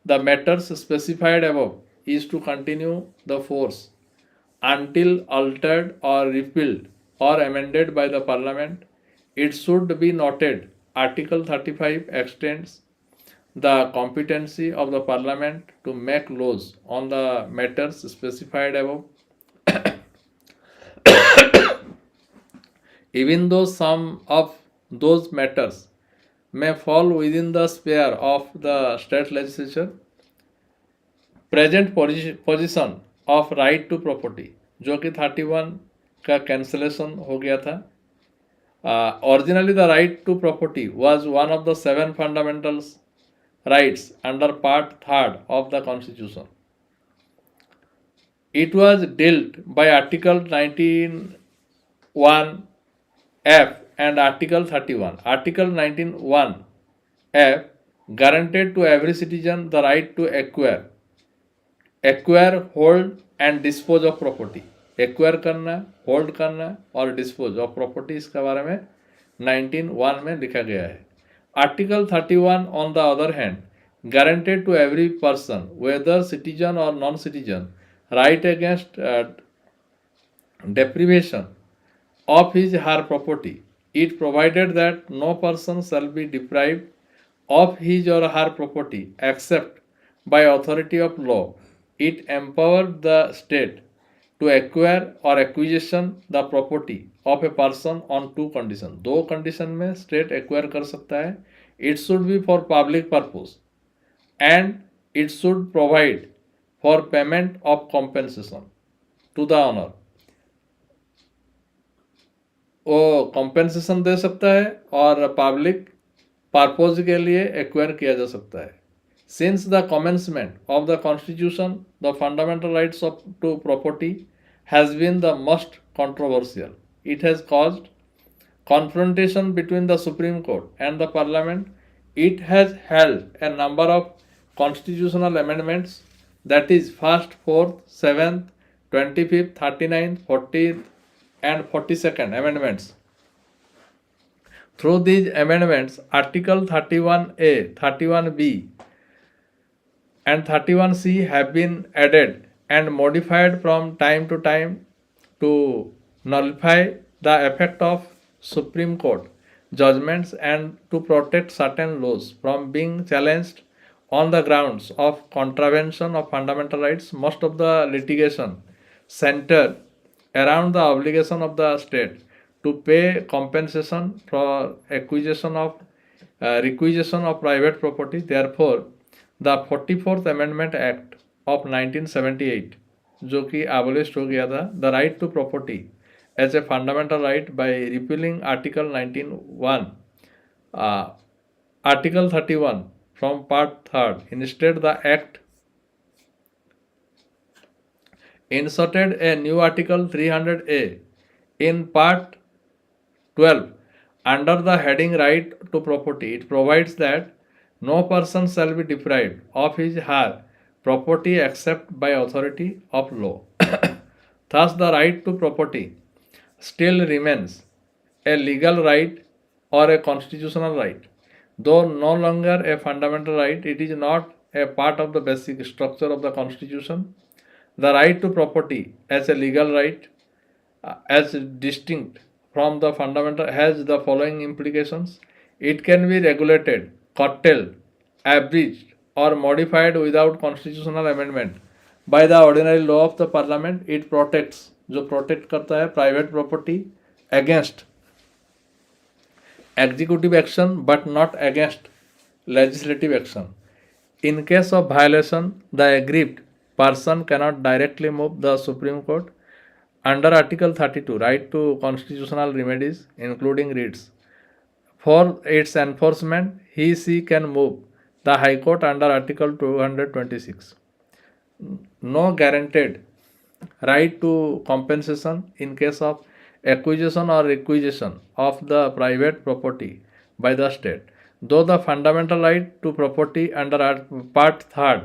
the matters specified above is to continue the force until altered or repealed or amended by the parliament. It should be noted Article 35 extends the competency of the parliament to make laws on the matters specified above, even though some of those matters may fall within the sphere of the state legislature. Present position of right to property जो कि 31 का cancellation हो गया था. Originally the right to property was one of the 7 fundamental rights under part 3rd of the constitution. It was dealt by article 19(1)(f) and article 31. Article 19(1)(f) guaranteed to every citizen the right to acquire, hold and dispose of property. Acquire करना, hold करना और dispose of property, इसके बारे में 19(1) में लिखा गया है. Article 31 on the other hand guaranteed to every person, whether citizen or non-citizen, right against deprivation of his her property. It provided that no person shall be deprived of his or her property except by authority of law. It empowered the state to acquire or acquisition the property of a person on 2 conditions. 2 condition में state acquire कर सकता है. It should be for public purpose and it should provide for payment of compensation to the owner. वो compensation दे सकता है और public purpose के लिए acquire किया जा सकता है. Since the commencement of the constitution, the fundamental rights to property has been the most controversial. It has caused confrontation between the Supreme Court and the Parliament. It has held a number of constitutional amendments, that is 1st, 4th, 7th, 25th, 39th, 40th and 42nd amendments. Through these amendments, Article 31A, 31B and 31C have been added and modified from time to time to nullify the effect of Supreme Court judgments and to protect certain laws from being challenged on the grounds of contravention of fundamental rights. Most of the litigation centered around the obligation of the state to pay compensation for requisition of private property. Therefore, the 44th Amendment Act of 1978 जो कि abolished हो गया था the right to property as a fundamental right by repealing Article 19(1), Article 31 from Part 3rd. Instead, the Act inserted a new Article 300A in Part 12 under the heading Right to Property. It provides that no person shall be deprived of his her property except by authority of law. Thus, the right to property still remains a legal right or a constitutional right. Though no longer a fundamental right, it is not a part of the basic structure of the Constitution. The right to property as a legal right, as distinct from the fundamental, has the following implications. It can be regulated, curtailed, abridged or modified without constitutional amendment by the ordinary law of the parliament. It protects, जो protect करता है private property against executive action but not against legislative action. In case of violation, the aggrieved person cannot directly move the Supreme Court under Article 32, right to constitutional remedies, including writs. For its enforcement, he can move the High Court under Article 226. No guaranteed right to compensation in case of acquisition or requisition of the private property by the state. Though the fundamental right to property under Part 3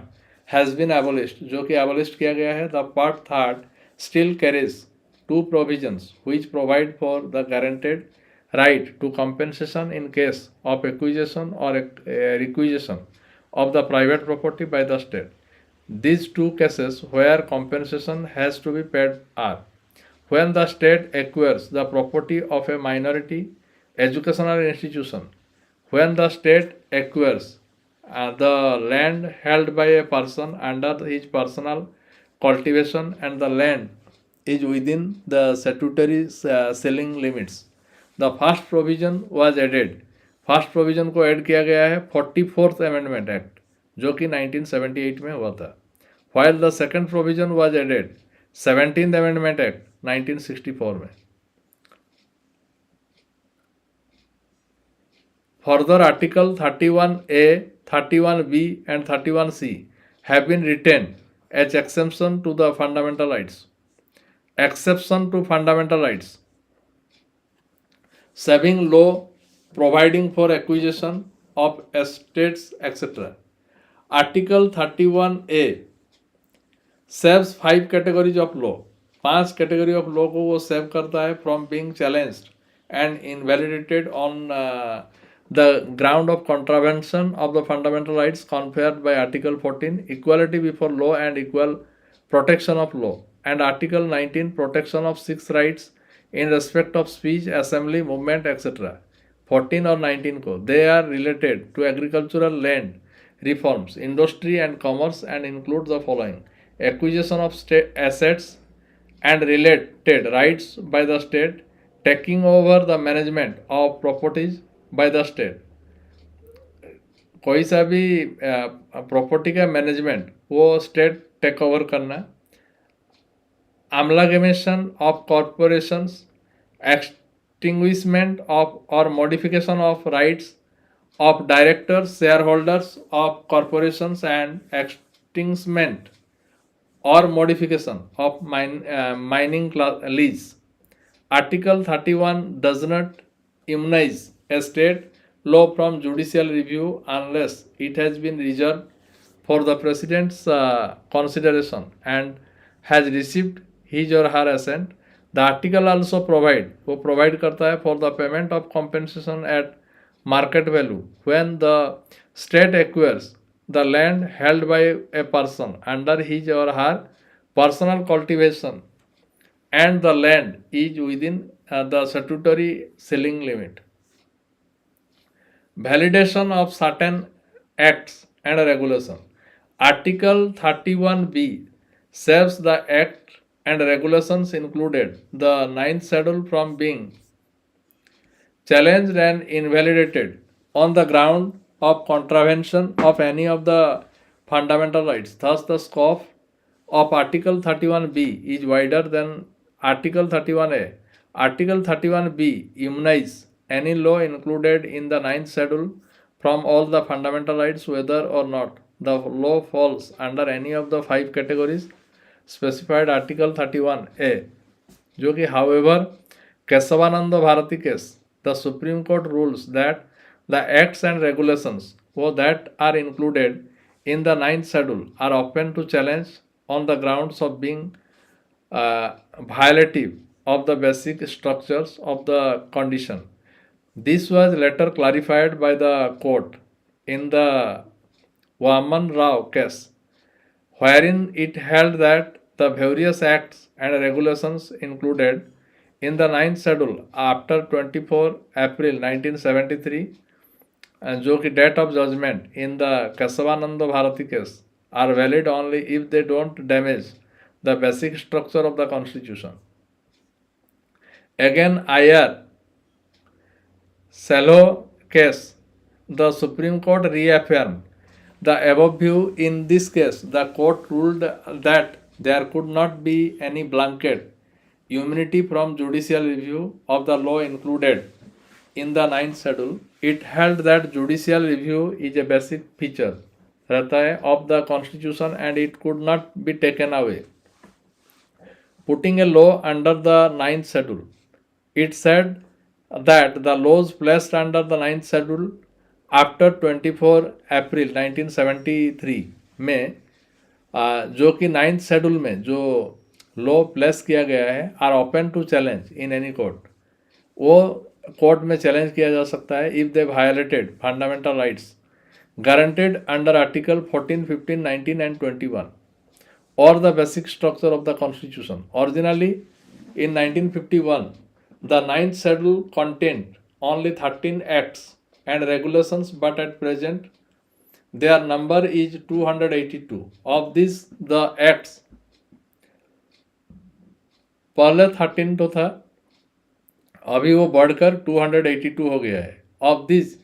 has been abolished, जो कि abolished किया गया है, the Part 3 still carries two provisions which provide for the guaranteed right to compensation in case of acquisition or requisition of the private property by the state. These two cases where compensation has to be paid are when the state acquires the property of a minority educational institution, when the state acquires the land held by a person under his personal cultivation and the land is within the statutory selling limits. The first provision was added. First provision को add किया गया है 44th amendment act जो कि 1978 में हुआ था, while the second provision was added 17th amendment act 1964 में. Further, Article 31A, 31B and 31C have been retained as exception to the fundamental rights. Exception to fundamental rights. Saving law providing for acquisition of estates, etc. Article 31A saves 5 categories of law. 5 category of law को वो save करता है from being challenged and invalidated on the ground of contravention of the fundamental rights conferred by Article 14, equality before law and equal protection of law, and Article 19, protection of 6 rights in respect of speech, assembly, movement, etc. 14 or 19 को they are related to agricultural land reforms, industry and commerce and include the following: acquisition of state assets and related rights by the state, taking over the management of properties by the state. कोई सा भी property का management वो state take over करना, amalgamation of corporations, extinguishment of or modification of rights of directors, shareholders of corporations, and extinguishment or modification of mining lease. Article 31 does not immunize a state law from judicial review unless it has been reserved for the President's consideration and has received his or her assent. The article also provide करता है for the payment of compensation at market value when the state acquires the land held by a person under his or her personal cultivation and the land is within the statutory selling limit. Validation of certain acts and regulation. Article 31B saves the act and regulations included the 9th schedule from being challenged and invalidated on the ground of contravention of any of the fundamental rights. Thus, the scope of Article 31B is wider than Article 31A. Article 31B immunizes any law included in the 9th schedule from all the fundamental rights whether or not the law falls under any of the 5 categories specified Article 31A. जो कि however, Kesavananda Bharati case, the Supreme Court rules that the acts and regulations that are included in the 9th schedule are open to challenge on the grounds of being violative of the basic structures of the condition. This was later clarified by the court in the Vaman Rao case, wherein it held that the various acts and regulations included in the 9th schedule after 24 April 1973 and जो कि date of judgment in the Kesavananda Bharati case are valid only if they don't damage the basic structure of the constitution. Again, IR Sallow case, the Supreme Court reaffirmed the above view. In this case, the court ruled that there could not be any blanket immunity from judicial review of the law included in the ninth schedule. It held that judicial review is a basic feature रहता है of the constitution and it could not be taken away. Putting a law under the ninth schedule, it said that the laws placed under the ninth schedule after 24 अप्रैल 1973 में जो कि ninth schedule में जो law place किया गया है are open to challenge in any court, वो court में चैलेंज किया जा सकता है if they violated fundamental rights guaranteed under Article 14, 15, 19 and 21 or the basic structure of the Constitution. Originally, in 1951, the ninth schedule contained only 13 acts and regulations, but at present, their number is 282. Of these, the acts पहले 13 तो था, अभी वो बढ़कर 282 हो गया है. Of these,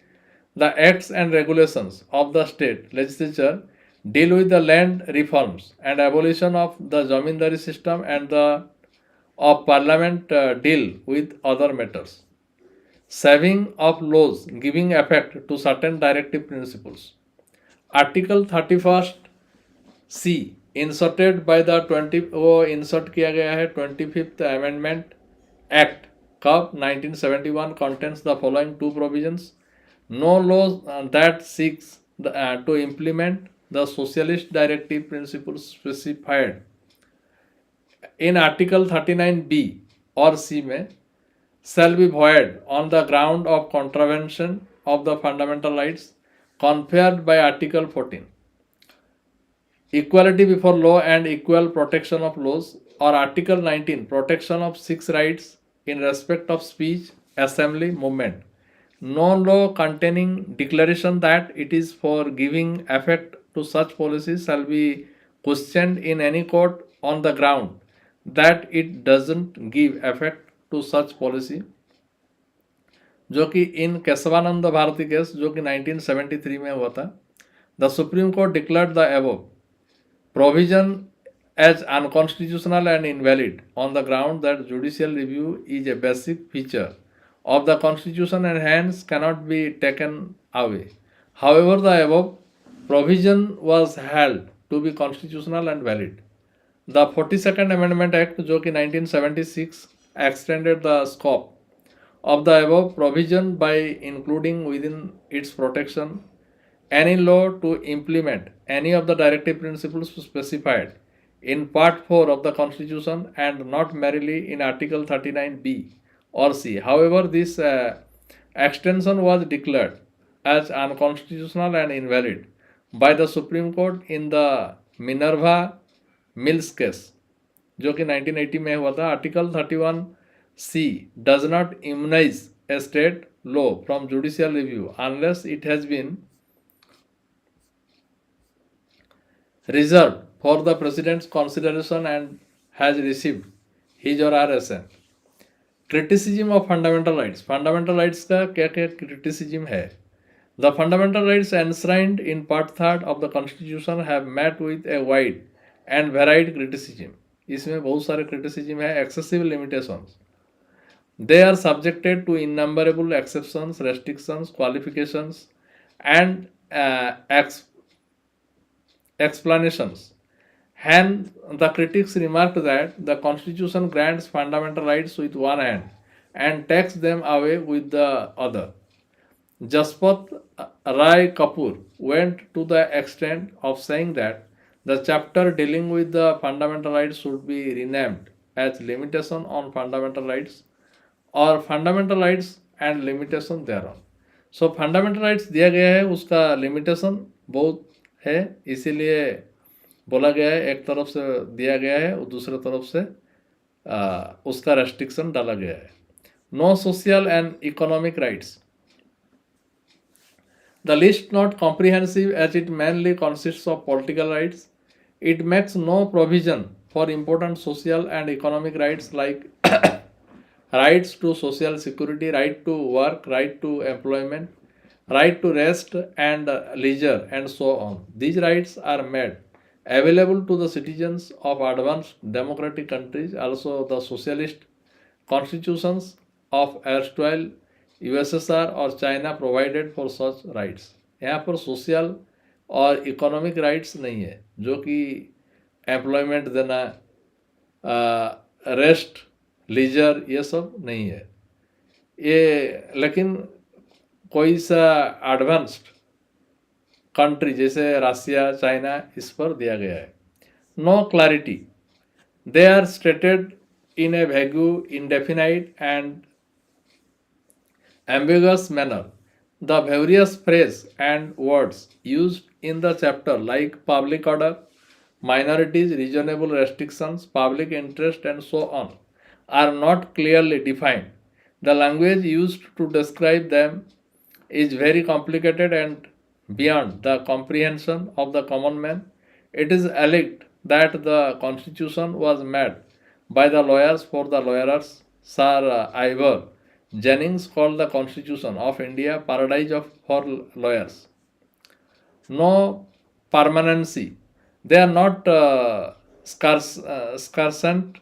the acts and regulations of the state legislature deal with the land reforms and abolition of the zamindari system, and the of parliament deal with other matters. Saving of laws giving effect to certain directive principles. Article 31st C inserted by the 20 वो insert किया गया है 25th Amendment Act कब 1971 contains the following two provisions. No law that seeks to implement the socialist directive principles specified in Article 39B or C में shall be void on the ground of contravention of the fundamental rights conferred by Article 14. Equality before law and equal protection of laws, or Article 19 protection of six rights in respect of speech, assembly, movement. No law containing declaration that it is for giving effect to such policies shall be questioned in any court on the ground that it doesn't give effect to such policy. जो कि इन Keshavananda Bharti case जो कि 1973 में हुआ था, the supreme court declared the above provision as unconstitutional and invalid on the ground that judicial review is a basic feature of the Constitution and hence cannot be taken away. However, the above provision was held to be constitutional and valid. The 42nd Amendment Act, जो कि 1976, extended the scope of the above provision by including within its protection any law to implement any of the directive principles specified in Part 4 of the Constitution and not merely in Article 39B or C. However, this extension was declared as unconstitutional and invalid by the Supreme Court in the Minerva Mills case, जो कि 1980 में हुआ था. Article 31C does not immunize a state law from judicial review unless it has been reserved for the President's consideration and has received his or her assent. Criticism of fundamental rights. Fundamental rights का क्या क्या criticism है? The fundamental rights enshrined in Part 3 of the Constitution have met with a wide and varied criticism. इसमें बहुत सारे criticism है. Excessive limitations. They are subjected to innumerable exceptions, restrictions, qualifications, and explanations. Hence, the critics remarked that the Constitution grants fundamental rights with one hand and takes them away with the other. Jaspat Rai Kapoor went to the extent of saying that the chapter dealing with the fundamental rights should be renamed as Limitation on Fundamental Rights or Fundamental Rights and Limitation thereon. So fundamental rights दिया गया है, उसका limitation बहुत है, इसीलिए बोला गया है एक तरफ से दिया गया है और दूसरे तरफ से उसका रेस्ट्रिक्शन डाला गया है. No social and economic rights. The list not comprehensive as it mainly consists of political rights. It makes no provision for important social and economic rights like rights to social security, right to work, right to employment, right to rest and leisure, and so on. These rights are made available to the citizens of advanced democratic countries. Also, the socialist constitutions of erstwhile USSR or China provided for such rights. यहाँ पर social और economic rights नहीं है, जो कि employment देना, rest, leisure, ये सब नहीं है ये। लेकिन कोई सा एडवांस्ड कंट्री जैसे रसिया, चाइना, इस पर दिया गया है। No clarity, they are stated in a vague, indefinite, and ambiguous manner. The various phrases and words used in the chapter, like public order, minorities, reasonable restrictions, public interest, and so on, are not clearly defined. The language used to describe them is very complicated and beyond the comprehension of the common man. It is alleged that the constitution was made by the lawyers for the lawyers. Sir Ivor Jennings called the Constitution of India paradise for lawyers. No permanency. They are not scarcent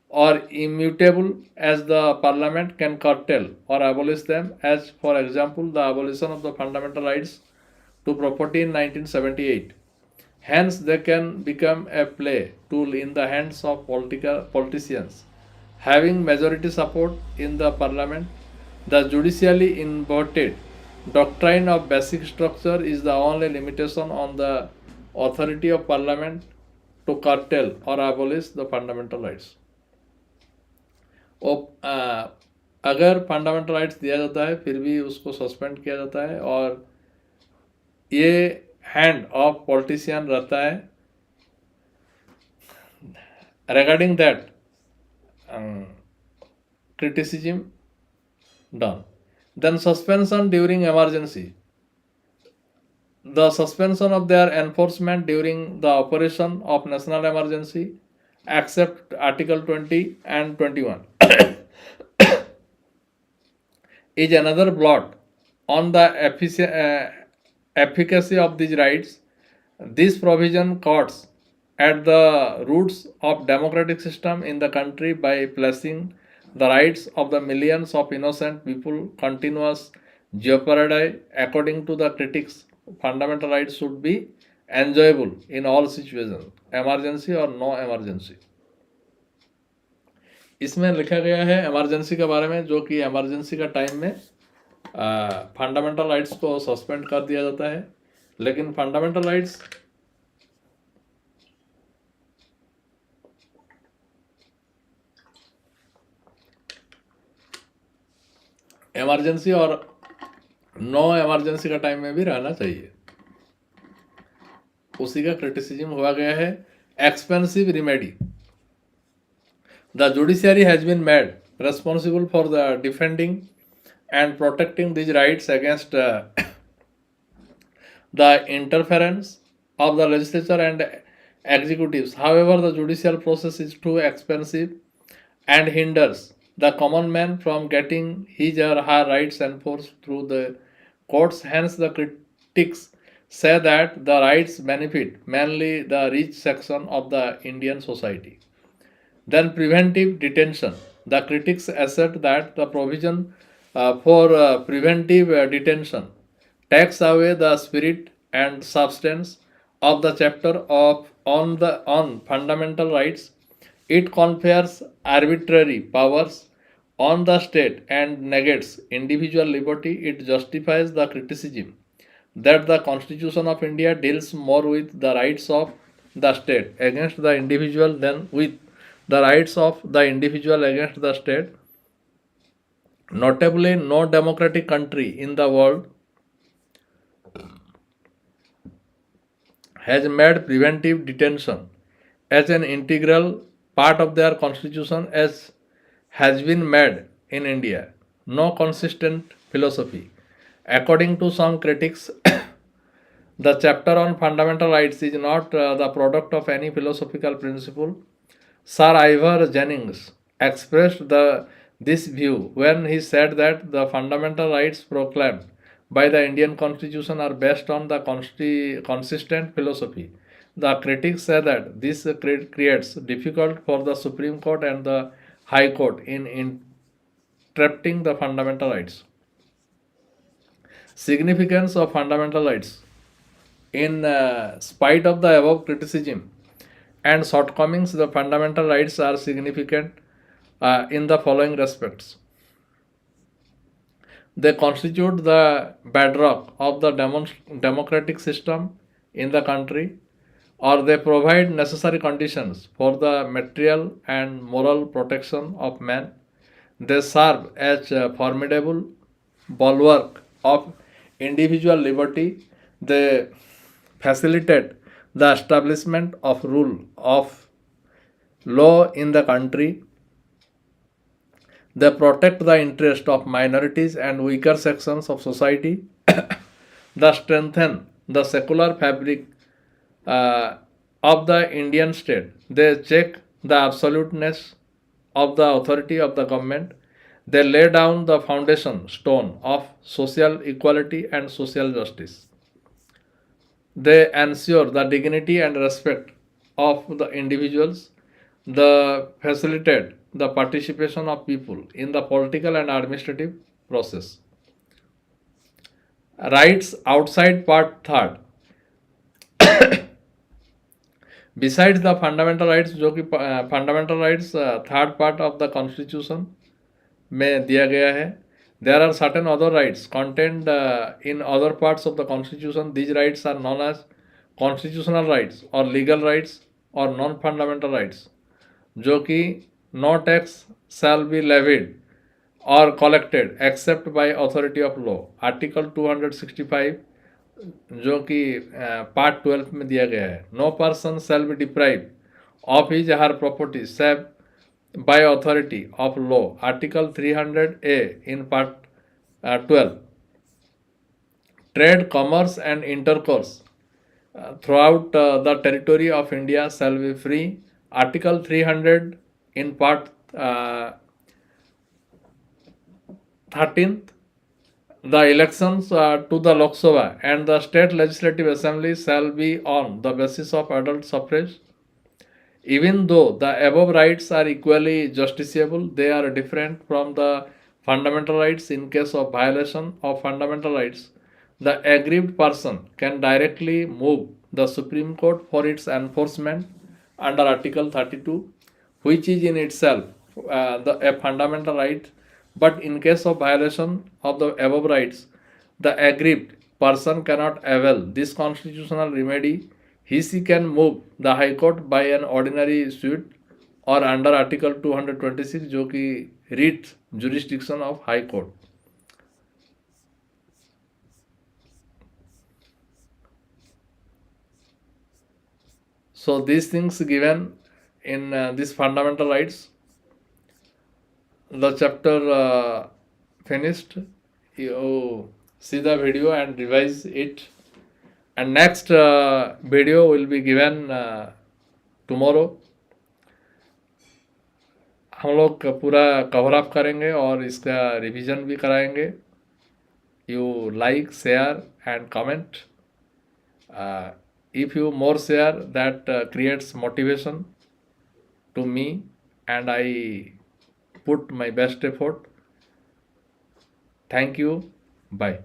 or immutable, as the parliament can curtail or abolish them, as for example the abolition of the fundamental rights to property in 1978. Hence, they can become a play tool in the hands of politicians having majority support in the parliament. The judicially inverted doctrine of basic structure is the only limitation on the authority of parliament to curtail or abolish the fundamental rights. अगर fundamental rights दिया जाता है फिर भी उसको suspend किया जाता है, और ये हैंड ऑफ पॉलिटिशियन रहता है। Regarding that criticism done. Then suspension during emergency. The suspension of their enforcement during the operation of national emergency, except Article 20 and 21, is another blot on the efficacy of these rights. This provision cuts at the roots of democratic system in the country by placing the rights of the millions of innocent people continuous jeopardy. According to the critics, fundamental rights should be enjoyable in all situations, emergency or no emergency. इसमें लिखा गया है emergency के बारे में, जो कि emergency का टाइम में फंडामेंटल राइट्स को सस्पेंड कर दिया जाता है। लेकिन फंडामेंटल राइट्स इमरजेंसी और नो इमरजेंसी का टाइम में भी रहना चाहिए, उसी का क्रिटिसिज्म हुआ गया है। Expensive remedy, the judiciary has been made responsible for the defending and protecting these rights against the interference of the legislature and executives. However, the judicial process is too expensive and hinders the common man from getting his or her rights enforced through the courts. Hence, the critics say that the rights benefit mainly the rich section of the Indian society. Then preventive detention. The critics assert that the provision for preventive detention takes away the spirit and substance of the chapter on fundamental rights. It confers arbitrary powers on the state and negates individual liberty. It justifies the criticism that the Constitution of India deals more with the rights of the state against the individual than with the rights of the individual against the state. Notably, no democratic country in the world has made preventive detention as an integral part of their constitution as has been made in India. No consistent philosophy. According to some critics, the chapter on fundamental rights is not the product of any philosophical principle. Sir Ivor Jennings expressed the this view when he said that the fundamental rights proclaimed by the Indian Constitution are based on the consistent philosophy. The critics say that this creates difficult for the Supreme Court and the High Court in interpreting the fundamental rights. Significance of fundamental rights. In spite of the above criticism and shortcomings, the fundamental rights are significant in the following respects. They constitute the bedrock of the democratic system in the country, or they provide necessary conditions for the material and moral protection of man. They serve as a formidable bulwark of individual liberty. They facilitate the establishment of rule of law in the country. They protect the interest of minorities and weaker sections of society. They strengthen the secular fabric of the Indian state. They check the absoluteness of the authority of the government. They lay down the foundation stone of social equality and social justice. They ensure the dignity and respect of the individuals. They facilitate the participation of people in the political and administrative process. Rights outside part third. Besides the fundamental rights, जो कि fundamental rights third part of the constitution में दिया गया है, there are certain other rights contained in other parts of the constitution. These rights are known as constitutional rights or legal rights or non-fundamental rights, जो कि no tax shall be levied or collected except by authority of law. Article 265 जो कि part 12 में दिया गया है. No person shall be deprived of his or her property save by authority of law. Article 300A in part 12. Trade, commerce and intercourse throughout the territory of India shall be free. Article 300 in part 13th. The elections to the Lok Sabha and the state legislative assembly shall be on the basis of adult suffrage. Even though the above rights are equally justiciable, they are different from the fundamental rights. In case of violation of fundamental rights, the aggrieved person can directly move the Supreme Court for its enforcement under Article 32, which is in itself a fundamental right. But in case of violation of the above rights, the aggrieved person cannot avail this constitutional remedy. He can move the High Court by an ordinary suit or under Article 226 जो कि writ jurisdiction of High Court. So these things given in these fundamental rights. The chapter finished. You see the video and revise it. And next video will be given tomorrow. हम लोग पूरा cover up करेंगे और इसका revision भी कराएंगे. You like, share and comment. If you more share, that creates motivation to me and I put my best effort. Thank you. Bye.